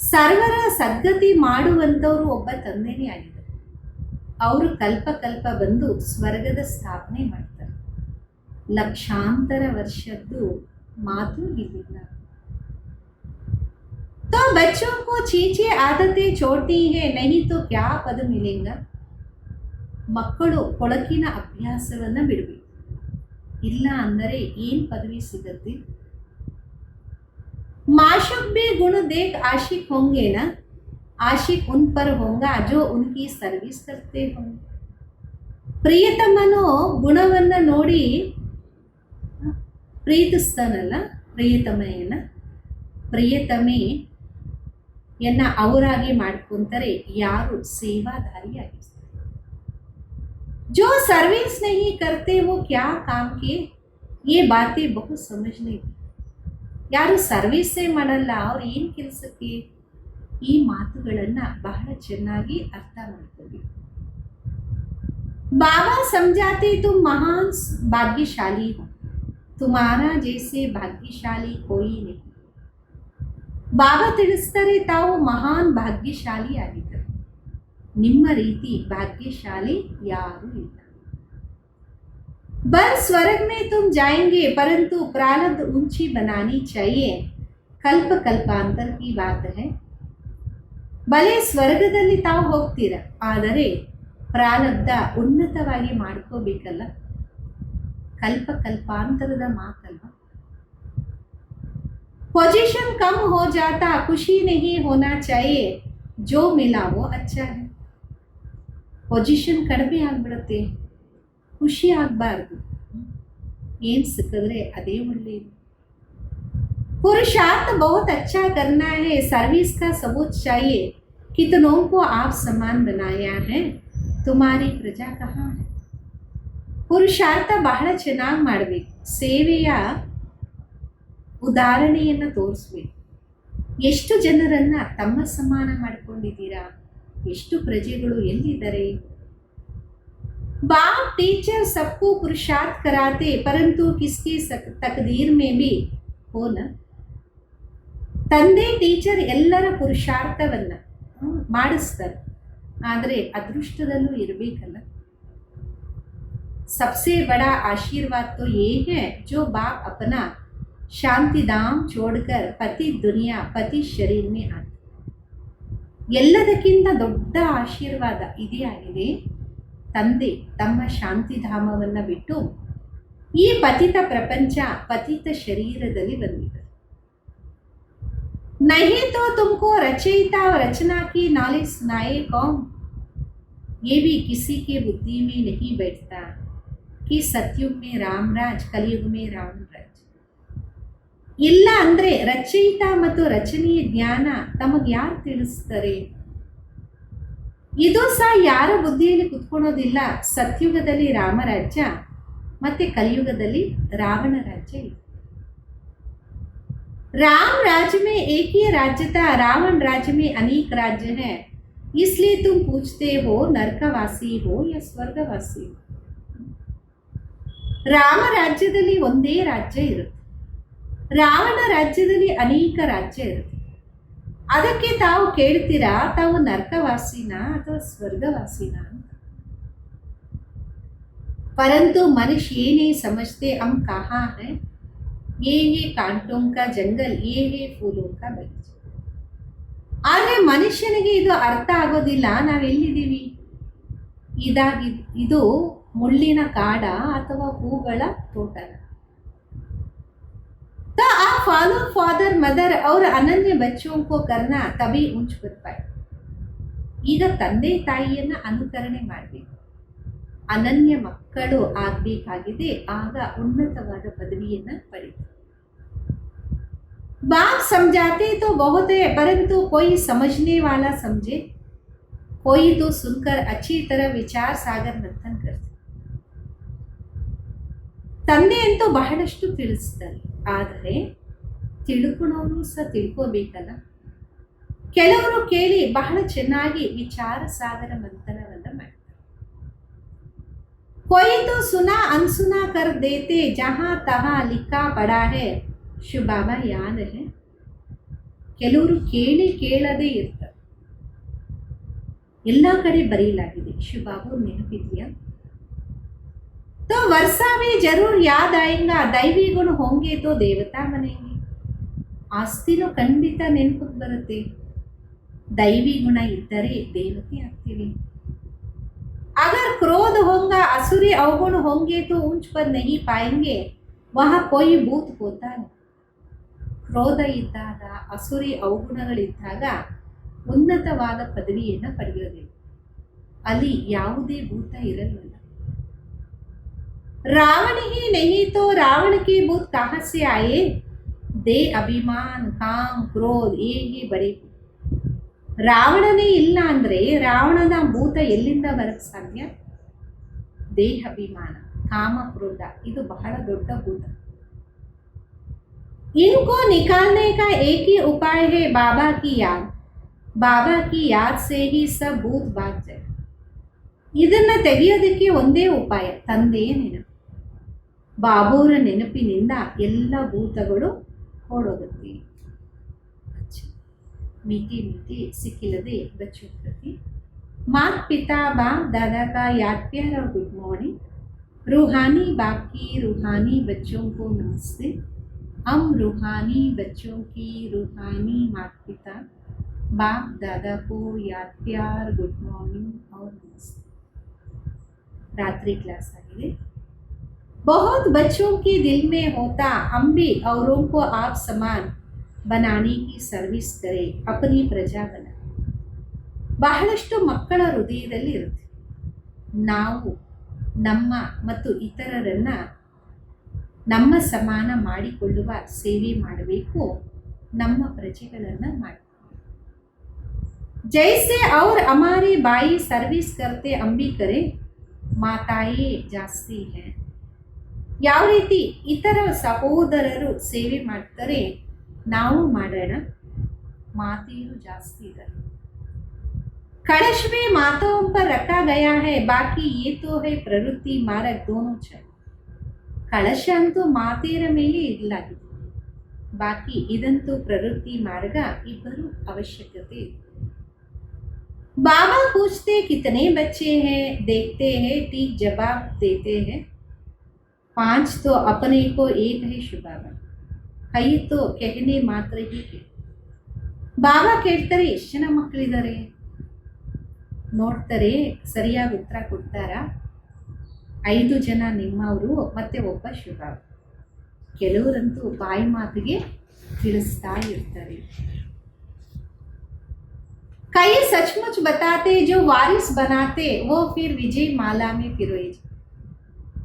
ಸರ್ವರ ಸದ್ಗತಿ ಮಾಡುವಂಥವರು ಒಬ್ಬ ತಂದೆನೇ ಆಗಿದ್ದಾರೆ. ಅವರು ಕಲ್ಪ ಕಲ್ಪ ಬಂದು ಸ್ವರ್ಗದ ಸ್ಥಾಪನೆ ಮಾಡ್ತಾರೆ. ಲಕ್ಷಾಂತರ ವರ್ಷದ್ದು ಮಾತು ಇಲ್ಲಿಲ್ಲ. तो बच्चों को चीचे आदतें छोड़ती है, नहीं तो क्या पद मिलेगा. ಮಕ್ಕಳು ಕೊಳಕಿನ ಅಭ್ಯಾಸವನ್ನು ಬಿಡಬೇಕು, ಇಲ್ಲ ಅಂದರೆ ಏನು ಪದವಿ ಸಿಗತ್ತೆ. माशुक भी गुण देख आशिक होंगे ना, आशिक उन पर होगा जो उनकी सर्विस करते होंगे. ಪ್ರಿಯತಮನು ಗುಣವನ್ನು ನೋಡಿ ಪ್ರೀತಿಸ್ತಾನಲ್ಲ, ಪ್ರಿಯತಮೆಯನ್ನ ಅವರಾಗಿ ಮಾಡ್ಕೊಂತಾರೆ ಯಾರು ಸೇವಾದಾರಿಯಾಗಿರ್ತಾರೆ. जो सर्विस नहीं करते वो क्या काम के, ये बातें बहुत समझने की. ಯಾರು ಸರ್ವಿಸೇ ಮಾಡಲ್ಲ ಅವ್ರು ಏನು ಕೆಲಸಕ್ಕೆ, ಈ ಮಾತುಗಳನ್ನು ಬಹಳ ಚೆನ್ನಾಗಿ ಅರ್ಥ ಮಾಡ್ಕೋಬೇಕು. बाबा समझाते तुम महान भाग्यशाली हो, तुम्हारा जैसे भाग्यशाली कोई नहीं. ಬಾಬಾ ತಿಳಿಸ್ತಾರೆ ತಾವು ಮಹಾನ್ ಭಾಗ್ಯಶಾಲಿ ಆಗಿದ್ದಾರೆ, ನಿಮ್ಮ ರೀತಿ ಭಾಗ್ಯಶಾಲಿ ಯಾರೂ ಇಲ್ಲ. बस स्वर्ग में तुम जाएंगे, परंतु प्रारब्ध ऊंची बनानी चाहिए, कल्प कल्पांतर की बात है. ಬಲೆ ಸ್ವರ್ಗದಲ್ಲಿ ತಾವು ಹೋಗ್ತೀರ, ಆದರೆ ಪ್ರಾರಬ್ಧ ಉನ್ನತವಾಗಿ ಮಾಡ್ಕೋಬೇಕಲ್ಲ, ಕಲ್ಪ ಕಲ್ಪಾಂತರದ ಮಾತಲ್ಲ. पोजीशन कम हो जाता, खुशी नहीं होना चाहिए, जो मिला वो अच्छा है. ಪೊಸಿಷನ್ ಕಡಿಮೆ ಆಗ್ಬಿಡುತ್ತೆ, ಖುಷಿ ಆಗಬಾರ್ದು, ಏನು ಸಿಕ್ಕಿದ್ರೆ ಅದೇ ಒಳ್ಳೆಯದು. पुरुषार्थ बहुत अच्छा करना है, सर्विस का सबूत चाहिए, कितनों को आप समान बनाया है, तुम्हारी प्रजा कहाँ है. ಪುರುಷಾರ್ಥ ಬಹಳ ಚೆನ್ನಾಗಿ ಮಾಡಬೇಕು, ಸೇವೆಯ ಉದಾಹರಣೆಯನ್ನು ತೋರಿಸ್ಬೇಕು. ಎಷ್ಟು ಜನರನ್ನು ತಮ್ಮ ಸಮಾನ ಮಾಡ್ಕೊಂಡಿದ್ದೀರಾ, ಎಷ್ಟು ಪ್ರಜೆಗಳು ಎಲ್ಲಿದ್ದಾರೆ. बाप टीचर सबको पुरुषार्थ कराते, परंतु किसकी तकदीर में भी हो न. ತಂದೆ ಟೀಚರ್ ಎಲ್ಲರ ಪುರುಷಾರ್ಥವನ್ನ ಮಾಡಿಸ್ತಾರೆ, ಆದರೆ ಅದೃಷ್ಟದಲ್ಲೂ ಇರಬೇಕಲ್ಲ. सबसे बड़ा आशीर्वाद तो ये है जो बाप अपना शांति धाम छोड़कर पति दुनिया पति शरीर में आते. ಎಲ್ಲದಕ್ಕಿಂತ ದೊಡ್ಡ ಆಶೀರ್ವಾದ ಇದೇ ಆಗಿದೆ, ತಂದೆ ತಮ್ಮ ಶಾಂತಿಧಾಮವನ್ನು ಬಿಟ್ಟು ಈ ಪತಿತ ಪ್ರಪಂಚ ಪತಿತ ಶರೀರದಲ್ಲಿ ಬಂದಿದ್ದಾರೆ. नहीं तो तुमको रचयिता और रचना की नॉलेज सुनाए कौन, ये भी किसी के बुद्धि में नहीं बैठता कि सतयुग में रामराज कलयुग में रामराज. ಇಲ್ಲ ಅಂದರೆ ರಚಯಿತ ಮತ್ತು ರಚನೆಯ ಜ್ಞಾನ ತಮಗೆ ಯಾರು ತಿಳಿಸ್ತಾರೆ, ಇದು ಸಹ ಯಾರ ಬುದ್ಧಿಯಲ್ಲಿ ಕುತ್ಕೊಳ್ಳೋದಿಲ್ಲ. ಸತ್ಯುಗದಲ್ಲಿ ರಾಮರಾಜ್ಯ ಮತ್ತೆ ಕಲಿಯುಗದಲ್ಲಿ ರಾವಣ ರಾಜ್ಯ ಇದೆ. राम राज्य में एक ही राज्य था, रावण राज्य में अनेक राज्य हैं, इसलिए तुम पूछते हो नरकवासी हो या स्वर्गवासी हो. ರಾಮ ರಾಜ್ಯದಲ್ಲಿ ಒಂದೇ ರಾಜ್ಯ ಇರುತ್ತೆ, ರಾವಣ ರಾಜ್ಯದಲ್ಲಿ ಅನೇಕ ರಾಜ್ಯ ಇರುತ್ತೆ. ಅದಕ್ಕೆ ತಾವು ಕೇಳ್ತೀರಾ ತಾವು ನರಕವಾಸಿನ ಅಥವಾ ಸ್ವರ್ಗವಾಸಿನ ಅಂತ. परंतु मनुष्य ये नहीं समझते हम कहाँ हैं, ये कांटों का जंगल, ये फूलों का बगीचा. ಆದರೆ ಮನುಷ್ಯನಿಗೆ ಇದು ಅರ್ಥ ಆಗೋದಿಲ್ಲ, ನಾವೆಲ್ಲಿದ್ದೀವಿ, ಇದು ಮುಳ್ಳಿನ ಕಾಡ ಅಥವಾ ಹೂಗಳ ತೋಟನ. तो आप फॉलो फादर मदर और अनन्य बच्चों को करना तभी ऊंच कर पाए. ಈಗ ತಂದೆ ತಾಯಿಯನ್ನ ಅನುಕರಣೆ ಮಾಡಬೇಕು, ಅನನ್ಯ ಮಕ್ಕಳು ಆಗಬೇಕಾಗಿದೆ, ಆಗ ಉನ್ನತವಾದ ಪದವಿಯನ್ನು ಪಡೆಯುತ್ತೆ. बाप समझाते तो बहुत है, परंतु कोई समझने वाला समझे, कोई तो सुनकर अच्छी तरह विचार सागर मंथन करते. ತಂದೆ ಅಂತೂ ಬಹಳಷ್ಟು ತಿಳಿಸ್ತಾರೆ, ಆದರೆ ತಿಳ್ಕೊಳೋರು ಸಹ ತಿಳ್ಕೋಬೇಕಲ್ಲ. ಕೆಲವರು ಕೇಳಿ ಬಹಳ ಚೆನ್ನಾಗಿ ವಿಚಾರ ಸಾಗರ ಮಂಥನವನ್ನ ಮಾಡ್ತಾರೆ. कोई तो सुना अनसुना कर देते, जहां तहां लिखा पड़ा है ಶಿವ ಬಾಬಾ ಯಾದ है. ಕೆಲವರು ಕೇಳಿ ಕೇಳದೇ ಇರ್ತಾರೆ, ಎಲ್ಲ ಕಡೆ ಬರೀಲಾಗಿದೆ. ಶಿವ ಬಾಬು ನೆನಪಿದೆಯಾ? तो वर्षा में जरूर याद आएगा, दैवी गुण होंगे तो देवता बनेंगे. ಆಸ್ತಿನೂ ಖಂಡಿತ ನೆನಪಿಗೆ ಬರುತ್ತೆ. ದೈವಿ ಗುಣ ಇದ್ದರೆ ದೇವತೆ ಆಗ್ತೀವಿ. अगर क्रोध होगा, असुरी अवगुण होंगे तो ऊंच पद नहीं पाएंगे, वहाँ कोई भूत होता नहीं. ಕ್ರೋಧ ಇದ್ದಾಗ, ಅಸುರಿ ಅವಗುಣಗಳಿದ್ದಾಗ ಉನ್ನತವಾದ ಪದವಿಯನ್ನು ಪಡೆಯೋದಿಲ್ಲ, ಅಲ್ಲಿ ಯಾವುದೇ ಭೂತ ಇರಲಿಲ್ಲ. रावण ही नहीं तो रावण के भूत कहाँ से आए, दे अभिमान काम क्रोध ये बड़े. ರಾವಣನೇ ಇಲ್ಲ ಅಂದ್ರೆ ರಾವಣನ ಭೂತ ಎಲ್ಲಿಂದ ಬರಕ್ ಸಾಧ್ಯ? ದೇಹಾಭಿಮಾನ, ಕಾಮ ಕ್ರೋಧ ಇದು ಬಹಳ ದೊಡ್ಡ ಭೂತ. इनको निकालने का एक ही उपाय है, बाबा की याद. बाबा की याद से ही सब भूत भाग जाए. ಇದನ್ನ ತೆಗೆಯೋದಕ್ಕೆ ಒಂದೇ ಉಪಾಯ, ತಂದೆಯ ನೆನಪು. ಬಾಬೋರ ನೆನಪಿನಿಂದ ಎಲ್ಲ ಭೂತಗಳು ಓಡೋಗುತ್ತೆ. मीठे मीठे सिखिलदे बच्चों प्रति माता पिता बाप दादा का याद प्यार और गुड मॉर्निंग. रूहानी बाप की रूहानी बच्चों को नमस्ते. हम रूहानी बच्चों की रूहानी माता पिता बाप दादा को याद प्यार गुड मॉर्निंग और नमस्ते. रात्रि क्लास आगे. बहुत बच्चों के दिल में होता, हम भी औरों को आप समान बनाने की सर्विस करे, अपनी प्रजा बना. ಬಹಳಷ್ಟು ಮಕ್ಕಳ ಹೃದಯದಲ್ಲಿ ಇರುತ್ತೆ, ನಾವು ನಮ್ಮ ಮತ್ತು ಇತರರನ್ನ ನಮ್ಮ ಸಮಾನ ಮಾಡಿಕೊಳ್ಳುವ ಸೇವೆ ಮಾಡಬೇಕು, ನಮ್ಮ ಪ್ರಜೆಗಳನ್ನು ಮಾಡಬೇಕು. जैसे और हमारी बाई सर्विस करते हम भी करें, ಮಾತಾಯೇ ಜಾಸ್ತಿ है. ಯಾವ ರೀತಿ ಇತರ ಸಹೋದರರು ಸೇವೆ ಮಾಡ್ತಾರೆ ನಾವು ಮಾಡೋಣ, ಮಾತೆಯರು ಜಾಸ್ತಿ ಇದ್ದಾರೆ. कलश में माताओं पर रखा गया है, बाकी ये तो है प्रवृत्ति मार्ग दोनों चाहिए. ಕಳಶ ಅಂತೂ ಮಾತೆಯರ ಮೇಲೆ ಇಡಲಾಗಿದೆ, ಬಾಕಿ ಇದಂತೂ ಪ್ರವೃತ್ತಿ ಮಾರ್ಗ ಇಬ್ಬರು ಅವಶ್ಯಕತೆ ಇದೆ. बाबा पूछते कितने बच्चे हैं, देखते हैं ठीक जवाब देते हैं. 5 तो अपने को एक है शिव बाबा, कई तो कहने मात्र ही के. ಬಾಬಾ ಕೇಳ್ತಾರೆ ಎಷ್ಟು ಜನ ಮಕ್ಕಳಿದ್ದಾರೆ, ನೋಡ್ತಾರೆ ಸರಿಯಾಗಿ ಉತ್ತರ ಕೊಡ್ತಾರ. 5 ಜನ ನಿಮ್ಮವರು ಮತ್ತೆ ಒಬ್ಬ ಶಿವ. ಕೆಲವರಂತೂ ಬಾಯಿ ಮಾತಿಗೆ ತಿಳಿಸ್ತಾ ಇರ್ತಾರೆ. कई सचमुच बताते, जो वारिस बनाते वो फिर विजय माला में पिरोए.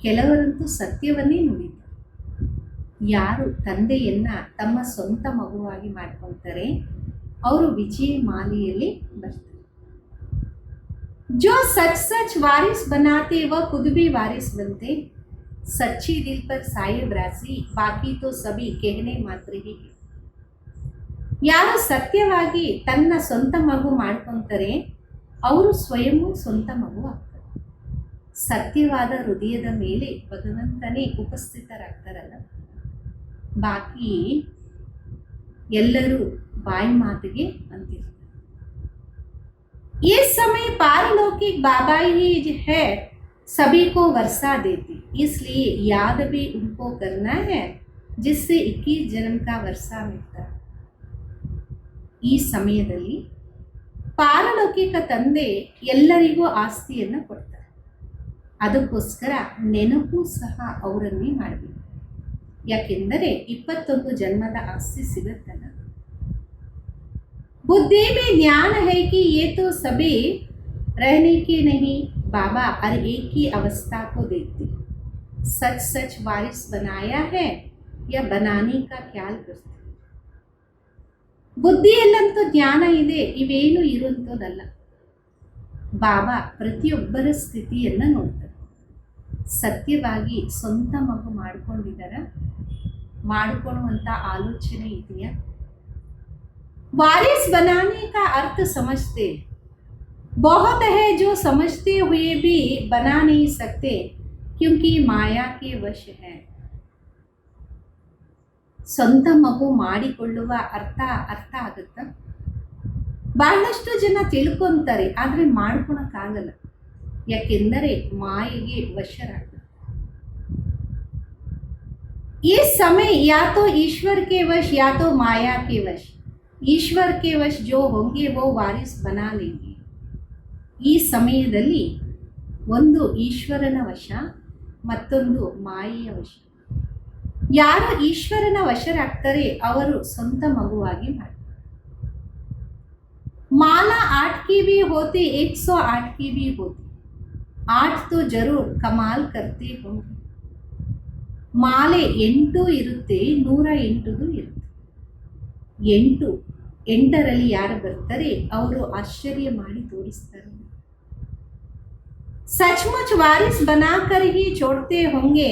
ಕೆಲವರಂತೂ ಸತ್ಯವನ್ನೇ ನುಡಿತಾರೆ. ಯಾರು ತಂದೆಯನ್ನ ತಮ್ಮ ಸ್ವಂತ ಮಗುವಾಗಿ ಮಾಡ್ಕೊಳ್ತಾರೆ ಅವರು ವಿಜಯ ಮಾಲೆಯಲ್ಲಿ ಬರ್ತಾರೆ. जो सच सच वारिस बनाते वह खुद भी वारिस बनते. सच्ची दिल पर साहिब राशि, बाकी तो सभी कहने मात्र ही. ಯಾರು ಸತ್ಯವಾಗಿ ತನ್ನ ಸ್ವಂತ ಮಗು ಮಾಡ್ಕೊತಾರೆ ಅವರು ಸ್ವಯಂ ಸ್ವಂತ ಮಗು ಆಗ್ತಾರೆ. ಸತ್ಯವಾದ ಹೃದಯದ ಮೇಲೆ ಭಗವಂತನೇ ಉಪಸ್ಥಿತರಾಗ್ತಾರಲ್ಲ, ಬಾಕಿ ಎಲ್ಲರೂ ಬಾಯಿ ಮಾತಿಗೆ ಅಂತಿರ್ತಾರೆ. ये समय पारलौकिक बाबा ही है, सभी को वर्षा देती, इसलिए याद भी उनको करना है जिससे 21 जन्म का वर्षा मिलता है. ಈ ಸಮಯದಲ್ಲಿ ಪಾರಲೌಕಿಕ ತಂದೆ ಎಲ್ಲರಿಗೂ ಆಸ್ತಿಯನ್ನು ಕೊಡ್ತಾರೆ, ಅದಕ್ಕೋಸ್ಕರ ನೆನಪು ಸಹ ಅವರನ್ನೇ ಮಾಡಬೇಕು. ಯಾಕೆಂದರೆ 21 ಜನ್ಮದ ಆಸ್ತಿ ಸಿಗುತ್ತಲ್ಲ. बुद्धि में ज्ञान है कि ये तो सभी रहने के नहीं, बाबा हर एक की अवस्था को देखते. सच सच वारिस बनाया है या बनाने का ख्याल करते. ಬುದ್ಧಿಯಲ್ಲಂತೂ ಜ್ಞಾನ ಇದೆ, ಇವೇನು ಇರುವಂಥದ್ದಲ್ಲ. ಬಾಬಾ ಪ್ರತಿಯೊಬ್ಬರ ಸ್ಥಿತಿಯನ್ನು ನೋಡ್ತಾರೆ. ಸತ್ಯವಾಗಿ ಸ್ವಂತ ಮಗು ಮಾಡ್ಕೊಂಡಿದ್ದಾರ, ಮಾಡಿಕೊಳ್ಳುವಂಥ ಆಲೋಚನೆ ಇದೆಯಾ? वारिस बनाने का अर्थ समझते, बहुत है जो समझते हुए भी बना नहीं सकते क्योंकि माया के वश है. ಸ್ವಂತ ಮಗು ಮಾಡಿಕೊಳ್ಳುವ ಅರ್ಥ ಆಗುತ್ತಾ? ಬಹಳಷ್ಟು ಜನ ತಿಳ್ಕೊಂತಾರೆ, ಆದರೆ ಮಾಡ್ಕೊಳಕ್ಕಾಗಲ್ಲ. ಯಾಕೆಂದರೆ ಮಾಯೆಗೆ ವಶರಾಗ್ತಾರೆ. ಈ ಸಮಯ या तो ईश्वर के वश या तो माया के वश. ईश्वर के वश जो होंगे वो वारिस बना लेंगे. ಈ ಸಮಯದಲ್ಲಿ ಒಂದು ಈಶ್ವರನ ವಶ, ಮತ್ತೊಂದು ಮಾಯೆಯ ವಶ. ಯಾರು ಈಶ್ವರನ ವಶರಾಗ್ತಾರೆ ಅವರು ಸ್ವಂತ ಮಗುವಾಗಿ ಮಾಡ್ತಾರೆ. माला 8 की भी होती, 108 की भी होती. 8 तो जरूर कमाल करते होंगे. ಮಾಲೆ 8 ಇರುತ್ತೆ, 108 ಇರುತ್ತೆ. 8ರಲ್ಲಿ ಯಾರು ಬರ್ತಾರೆ ಅವರು ಆಶ್ಚರ್ಯ ಮಾಡಿ ತೋರಿಸ್ತಾರೆ. सचमुच वारिस बनाकर ही छोड़ते होंगे,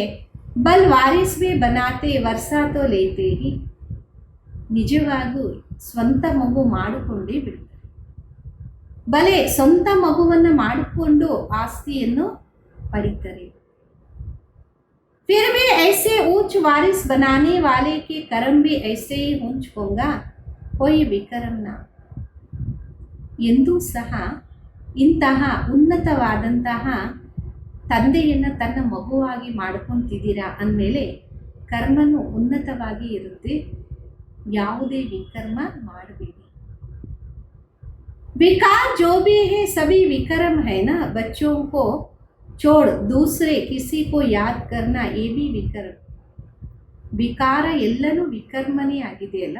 बल वारिस भी बनाते वर्षा तो लेते ही. ನಿಜವಾಗೂ ಸ್ವಂತ ಮಗು ಮಾಡಿಕೊಂಡೇ ಬಿಡ್ತಾರೆ. ಬಲೆ ಸ್ವಂತ ಮಗುವನ್ನು ಮಾಡಿಕೊಂಡು ಆಸ್ತಿಯನ್ನು ಪಡಿತಾರೆ. फिर भी ऐसे ऊंच वारिस बनाने वाले के कर्म भी ऐसे ही ऊंच होगा, कोई विक्रम ना. ಎಂದೂ ಸಹ ಇಂತಹ ಉನ್ನತವಾದಂತಹ ತಂದೆಯನ್ನು ತನ್ನ ಮಗುವಾಗಿ ಮಾಡ್ಕೊತಿದ್ದೀರಾ ಅಂದಮೇಲೆ ಕರ್ಮನು ಉನ್ನತವಾಗಿ ಇರುತ್ತೆ. ಯಾವುದೇ ವಿಕರ್ಮ ಮಾಡಬೇಡಿ. विकार जो भी है सभी विक्रम है ना. बच्चों को छोड़ दूसरे किसी को याद करना ये भी विक्रम. ವಿಕಾರ ಎಲ್ಲನೂ ವಿಕರ್ಮನೇ ಆಗಿದೆಯಲ್ಲ.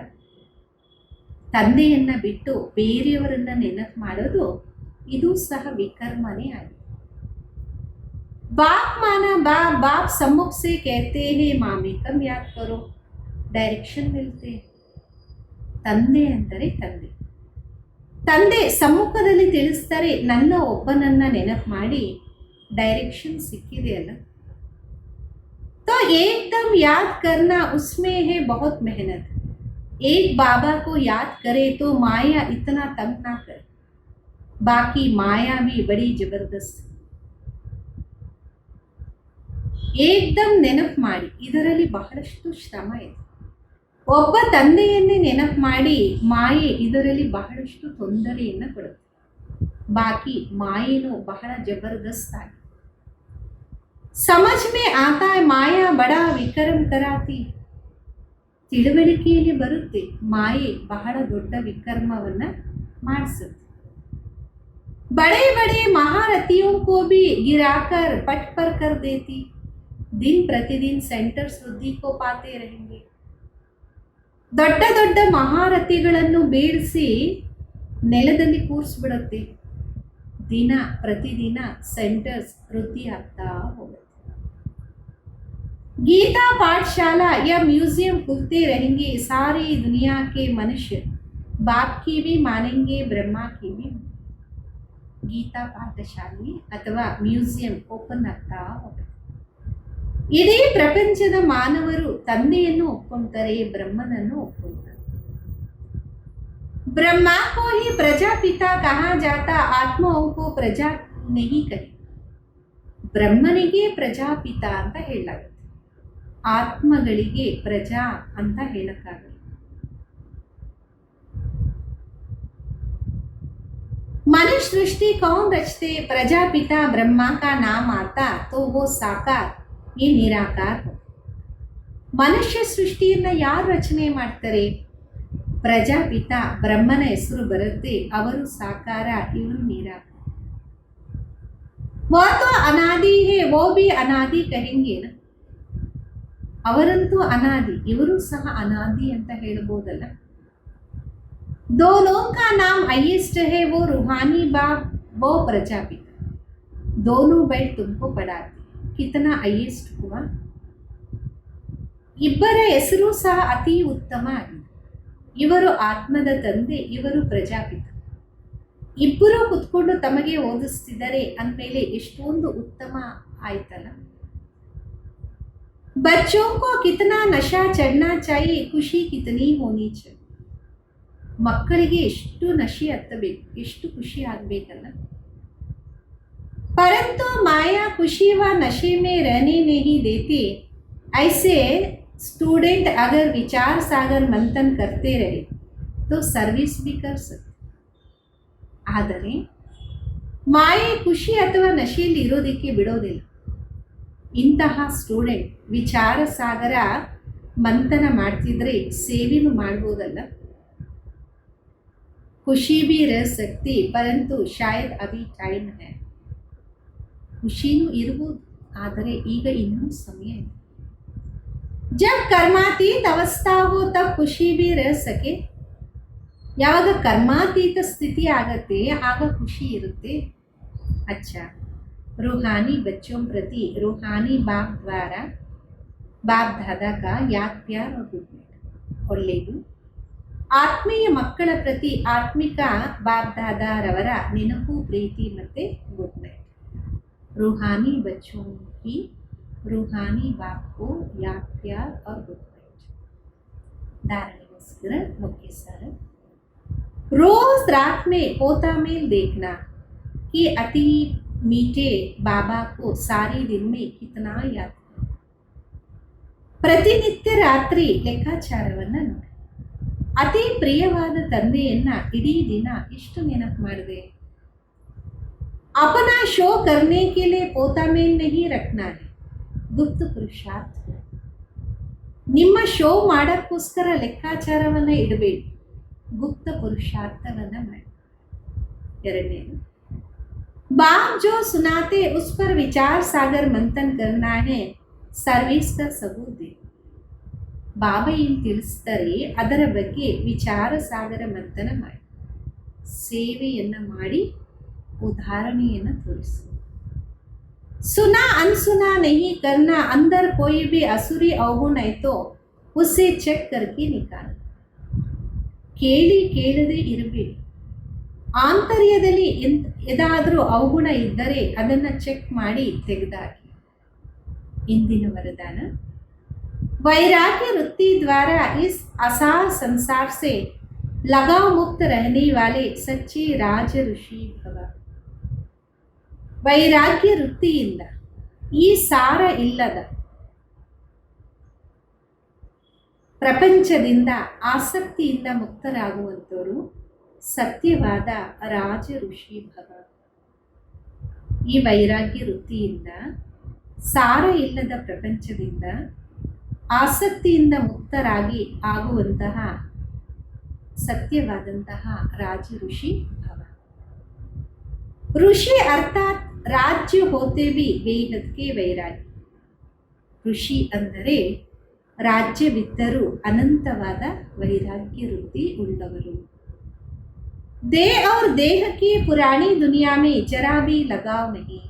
ತಂದೆಯನ್ನು ಬಿಟ್ಟು ಬೇರೆಯವರನ್ನ ನೆನಪು ಮಾಡೋದು ಇದು ಸಹ ವಿಕರ್ಮನೇ ಆಗಿದೆ. बाप माना बाप, बाप सम्मुख से कहते हैं मामी कम याद करो, डायरेक्शन मिलते. ತಂದೆ ಅಂದರೆ ತಂದೆ ಸಮ್ಮುಖದಲ್ಲಿ ತಿಳಿಸ್ತಾರೆ, ನನ್ನ ಒಬ್ಬನನ್ನ ನೆನಪು ಮಾಡಿ ಡೈರೆಕ್ಷನ್ ಸಿಕ್ಕಿದೆ ಅಲ್ಲ. तो एकदम याद करना उसमें है बहुत मेहनत. एक बाबा को याद करे तो माया इतना तंग ना करे. बाकी माया भी बड़ी जबरदस्त. ಏಕ್ದಮ್ ನೆನಪು ಮಾಡಿ, ಇದರಲ್ಲಿ ಬಹಳಷ್ಟು ಶ್ರಮ ಇದೆ. ಒಬ್ಬ ತಂದೆಯನ್ನೇ ನೆನಪು ಮಾಡಿ ಮಾಯೆ ಇದರಲ್ಲಿ ಬಹಳಷ್ಟು ತೊಂದರೆಯನ್ನು ಕೊಡುತ್ತೆ. ಬಾಕಿ ಮಾಯೇನು ಬಹಳ ಜಬರ್ದಸ್ತ್ ಆಗಿ. ಸಮಜ್ ಮೇ ಆತಾ ಹೈ ಮಾಯಾ ಬಡಾ ವಿಕರಂ ಕರಾತಿ. ತಿಳುವಳಿಕೆಯಲ್ಲಿ ಬರುತ್ತೆ, ಮಾಯೆ ಬಹಳ ದೊಡ್ಡ ವಿಕರ್ಮವನ್ನು ಮಾಡಿಸುತ್ತೆ. बड़े बड़े महारथियों को भी गिराकर पट पर कर देती. दिन प्रतिदिन सेंटर्स वृद्धि को पाते रहेंगे. ದೊಡ್ಡ ದೊಡ್ಡ ಮಹಾರಥಿಗಳನ್ನು ಬೀಳಿಸಿ ನೆಲದಲ್ಲಿ ಕೂರಿಸ್ಬಿಡುತ್ತೆ. ದಿನ ಪ್ರತಿದಿನ ಸೆಂಟರ್ಸ್ ವೃದ್ಧಿ ಆಗ್ತಾ ಹೋಗುತ್ತೆ. गीता पाठशाला या म्यूजियम खुलते रहेंगे. सारी दुनिया के मनुष्य बाप की भी मानेंगे, ब्रह्मा की भी. ಗೀತಾ ಪಾಠಶಾಲೆ ಅಥವಾ ಮ್ಯೂಸಿಯಂ ಓಪನ್ ಆಗ್ತಾ ಹೋಗುತ್ತೆ. ಇಡೀ ಪ್ರಪಂಚದ ಮಾನವರು ತಂದೆಯನ್ನು ಒಪ್ಕೊಂತಾರೆ, ಬ್ರಹ್ಮನನ್ನು ಒಪ್ಕೊಂತಾರೆ. ब्रह्मा को ही प्रजापिता कहा जाता, आत्माओं को प्रजा नहीं कहे. ಬ್ರಹ್ಮನಿಗೆ ಪ್ರಜಾಪಿತ ಅಂತ ಹೇಳಲಾಗುತ್ತೆ, ಆತ್ಮಗಳಿಗೆ ಪ್ರಜಾ ಅಂತ ಹೇಳಕ್ಕಾಗಲ್ಲ. मनुष्य सृष्टि कौन रचते? प्रजापिता ब्रह्मा का नाम आता तो वो साकार, ये निराकार हो. ಮನುಷ್ಯ ಸೃಷ್ಟಿಯನ್ನು ಯಾರು ರಚನೆ ಮಾಡ್ತಾರೆ? ಪ್ರಜಾಪಿತ ಬ್ರಹ್ಮನ ಹೆಸರು ಬರುತ್ತೆ, ಅವರು ಸಾಕಾರ, ಇವರು ನಿರಾಕಾರ. वो तो अनादि है, वो भी अनादि कहेंगे ना. ಅವರಂತೂ ಅನಾದಿ, ಇವರು ಸಹ ಅನಾದಿ ಅಂತ ಹೇಳ್ಬೋದಲ್ಲ. दोनों का नाम हाईएस्ट है, वो रूहानी बाप, वो प्रजापिता. दोनों बैठ तुमको पढ़ाते. कितना हाईएस्ट हुआ. ಇಬ್ಬರ ಹೆಸರು ಸಹ ಅತಿ ಉತ್ತಮ ಆಗಿದೆ. ಇವರು ಆತ್ಮದ ತಂದೆ, ಇವರು ಪ್ರಜಾಪಿತ. ಇಬ್ಬರು ಕುತ್ಕೊಂಡು ತಮಗೆ ಓದಿಸ್ತಿದ್ದಾರೆ ಅಂದಮೇಲೆ ಎಷ್ಟೊಂದು ಉತ್ತಮ ಆಯ್ತಲ್ಲ. बच्चों को कितना नशा चढ़ना चाहिए, ಖುಷಿ ಕಿತನಿ ಹೋನಿ चाहिए. ಮಕ್ಕಳಿಗೆ ಎಷ್ಟು ನಶೆ ಹತ್ತಬೇಕು, ಎಷ್ಟು ಖುಷಿ ಆಗಬೇಕಲ್ಲ. परंतु माया खुशी व नशे में रहने नहीं देती. ऐसे स्टूडेंट अगर विचार सागर मंथन करते रहे तो सर्विस भी कर सकते. ಆದರೆ ಮಾಯೆ ಖುಷಿ ಅಥವಾ ನಶೆಯಲ್ಲಿ ಇರೋದಕ್ಕೆ ಬಿಡೋದಿಲ್ಲ. ಇಂತಹ ಸ್ಟೂಡೆಂಟ್ ವಿಚಾರ ಸಾಗರ ಮಂಥನ ಮಾಡ್ತಿದ್ರೆ ಸೇವೆನೂ ಮಾಡ್ಬೋದಲ್ಲ. ಖುಷಿ भी रह सकती परंतु शायद अभी टाइम है. ಖುಷಿನೂ ಇರ್ಬೋದು, ಆದರೆ ಈಗ ಇನ್ನೂ ಸಮಯ ಇದೆ. जब कर्मातीत अवस्था हो तब खुशी भी रह सके. ಯಾವಾಗ ಕರ್ಮಾತೀತ ಸ್ಥಿತಿ ಆಗತ್ತೆ ಆಗ ಖುಷಿ ಇರುತ್ತೆ. अच्छा, रूहानी बच्चों प्रति रूहानी बाप द्वारा बाप दादा का याद प्यार और गुड नाइट. ಒಳ್ಳೆಯದು. ಆತ್ಮೀಯ ಮಕ್ಕಳ ಪ್ರತಿ ಆತ್ಮಿಕ ಬಾಪ್ ದಾದಾರವರ ನೆನಪು, ಪ್ರೀತಿ ಮತ್ತು ಗುಡ್ ನೈಟ್. रूहानी बच्चों की रूहानी बाप को याद प्यार और गुड नाइट. धारणेಗೋಸ್ಕರ मुख्य सार. रोज रात में पोता मेल देखना कि अति मीठे बाबा को सारे दिन में कितना याद. ಪ್ರತಿನಿತ್ಯ ರಾತ್ರಿ ಲೆಕ್ಕಾಚಾರವನ್ನು ನೋಡಿ. ಅತಿ ಪ್ರಿಯವಾದ ತಂದೆಯನ್ನ ಇಡೀ ದಿನ ಎಷ್ಟು ನೆನಪು ಮಾಡಿದೆ. अपना शो करने के लिए पोता मेल नहीं रखना है, गुप्त पुरुषार्थ. ನಿಮ್ಮ ಶೋ ಮಾಡೋಕ್ಕೋಸ್ಕರ ಲೆಕ್ಕಾಚಾರವನ್ನು ಇಡಬೇಡಿ, ಗುಪ್ತ ಪುರುಷಾರ್ಥವನ್ನು ಮಾಡಿ. ಎರಡನೇದು, बाप जो सुनाते उस पर विचार सागर मंथन करना है, ಸರ್ವಿಸ್ का सबूत दे. ಬಾಬಾ ಏನು ತಿಳಿಸ್ತಾರೆ ಅದರ ಬಗ್ಗೆ ವಿಚಾರ ಸಾಗರ ಮಂಥನ ಮಾಡಿ, ಸೇವೆಯನ್ನು ಮಾಡಿ ಉದಾಹರಣೆಯನ್ನು ತೋರಿಸು. सुना अनसुना नहीं करना. अंदर कोई भी असुरी अवगुण है तो उसे ಚೆಕ್ करके निकाल. ಕೇಳಿ ಕೇಳದೆ ಇರಬೇಡಿ. ಆಂತರ್ಯದಲ್ಲಿ ಏದಾದರೂ ಅವಗುಣ ಇದ್ದರೆ ಅದನ್ನು ಚೆಕ್ ಮಾಡಿ ತೆಗೆದಾಕಿ. ಇಂದಿನ ವರದಾನ, वैराग्य वृत्ति द्वारा इस असार संसार से लगाव मुक्त रहने वाले सच्चे राज ऋषि भव. ವೈರಾಗ್ಯ ವೃತ್ತಿಯಿಂದ ಈ ಸಾರ ಇಲ್ಲದ ಪ್ರಪಂಚದಿಂದ ಆಸಕ್ತಿಯಿಂದ ಮುಕ್ತರಾಗುವಂಥವರು ಸತ್ಯವಾದ ರಾಜ ಋಷಿ ಭವ. ಈ ವೈರಾಗ್ಯ ವೃತ್ತಿಯಿಂದ ಸಾರ ಇಲ್ಲದ ಪ್ರಪಂಚದಿಂದ ಆಸಕ್ತಿಯಿಂದ ಮುಕ್ತರಾಗಿ ಆಗುವಂತಹ ಸತ್ಯವಾದಂತಹ ರಾಜ ಋಷಿ ಭವ. ಋಷಿ ಅರ್ಥಾತ್ ರಾಜ್ಯ ಹೋತೆ ಬಿ ಬೇಹದ್ಕೆ ವೈರಾಗ್ಯ. ಋಷಿ ಅಂದರೆ ರಾಜ್ಯವಿದ್ದರೂ ಅನಂತವಾದ ವೈರಾಗ್ಯ ವೃತ್ತಿ ಉಳ್ಳವರು. ದೇಹ और ದೇಹ की पुरानी दुनिया में जरा भी लगाव नहीं.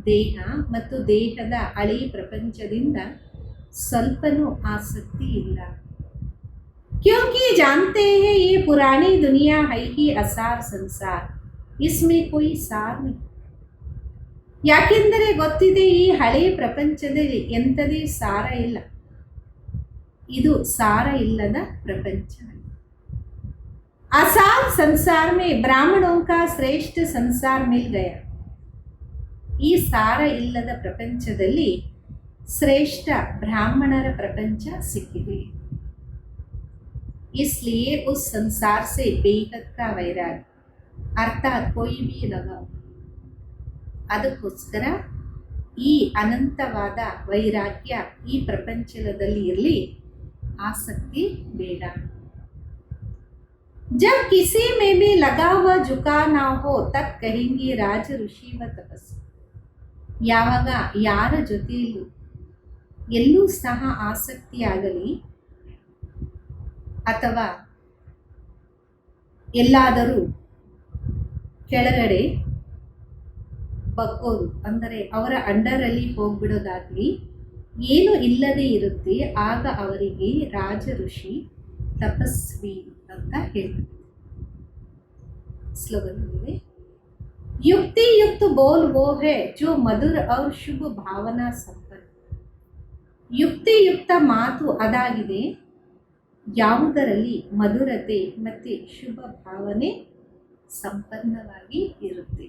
ದೇಹ ಮತ್ತು ದೇಹದ ಹಳೆ ಪ್ರಪಂಚದಿಂದ ಸ್ವಲ್ಪನೂ ಆಸಕ್ತಿ ಇಲ್ಲ. क्योंकि जानते हैं ये पुरानी दुनिया है ही असार संसार, इसमें कोई सार नहीं. ಯಾಕೆಂದರೆ ಗೊತ್ತಿದೆ ಈ ಹಳೆಯ ಪ್ರಪಂಚದಲ್ಲಿ ಎಂಥದೇ ಸಾರ ಇಲ್ಲ, ಇದು ಸಾರ ಇಲ್ಲದ ಪ್ರಪಂಚ. असार संसार में ब्राह्मणों का श्रेष्ठ संसार मिल गया. ಈ ಸಾರ ಇಲ್ಲದ ಪ್ರಪಂಚದಲ್ಲಿ ಶ್ರೇಷ್ಠ ಬ್ರಾಹ್ಮಣರ ಪ್ರಪಂಚ ಸಿಕ್ಕಿದೆ. इसलिए उस संसार से बेहद का वैराग्य अर्थात कोई भी लगाव. ಅದಕ್ಕೋಸ್ಕರ ಈ ಅನಂತವಾದ ವೈರಾಗ್ಯ ಈ ಪ್ರಪಂಚದಲ್ಲಿ ಇರಲಿ, ಆಸಕ್ತಿ ಬೇಡ. जब किसी में भी लगा हुआ झुका ना हो तब कहेंगे राज ऋषि व तपस्वी. ಯಾವಾಗ ಯಾರ ಜೊತೆಯಲ್ಲೂ ಎಲ್ಲೂ ಸಹ ಆಸಕ್ತಿಯಾಗಲಿ ಅಥವಾ ಎಲ್ಲಾದರೂ ಕೆಳಗಡೆ ಬಗ್ಗೋದು ಅಂದರೆ ಅವರ ಅಂಡರಲ್ಲಿ ಹೋಗ್ಬಿಡೋದಾಗಲಿ ಏನು ಇಲ್ಲದೆ ಇರುತ್ತೆ, ಆಗ ಅವರಿಗೆ ರಾಜ ಋಷಿ ತಪಸ್ವಿ ಅಂತ ಹೇಳ್ತಾರೆ. ಸ್ಲೋಗನ್ ಇದೆ, युक्ति युक्त बोल वो है जो मधुर और शुभ भावना संपन्न. ಯುಕ್ತಿಯುಕ್ತ ಮಾತು ಅದಾಗಿದೆ ಯಾವುದರಲ್ಲಿ ಮಧುರತೆ ಮತ್ತು ಶುಭ ಭಾವನೆ ಸಂಪನ್ನವಾಗಿ ಇರುತ್ತೆ.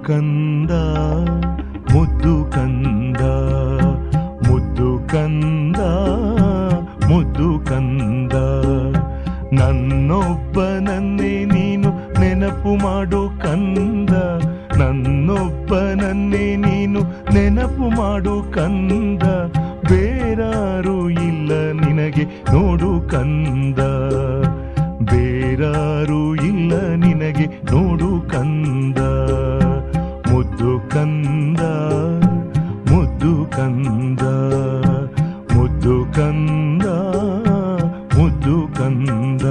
ಕಂದ ಮುದ್ದು ಕಂದ ಮುದ್ದು ಕಂದ ಮುದ್ದು ಕಂದ, ನನ್ನೊಬ್ಬನನ್ನೇ ನೀನು ನೆನಪು ಮಾಡು ಕಂದ, ನನ್ನೊಬ್ಬನನ್ನೇ ನೀನು ನೆನಪು ಮಾಡು ಕಂದ, ಬೇರಾರು ಇಲ್ಲ ನಿನಗೆ ನೋಡು ಕಂದ, ಬೇರಾರು ಇಲ್ಲ ನಿನಗೆ ನೋಡು ಕಂದ, ಮುದ್ದು ಕಂದ ಮುದ್ದು ಕಂದ ಮುದ್ದು ಕಂದ ಮುದ್ದು ಕಂದ.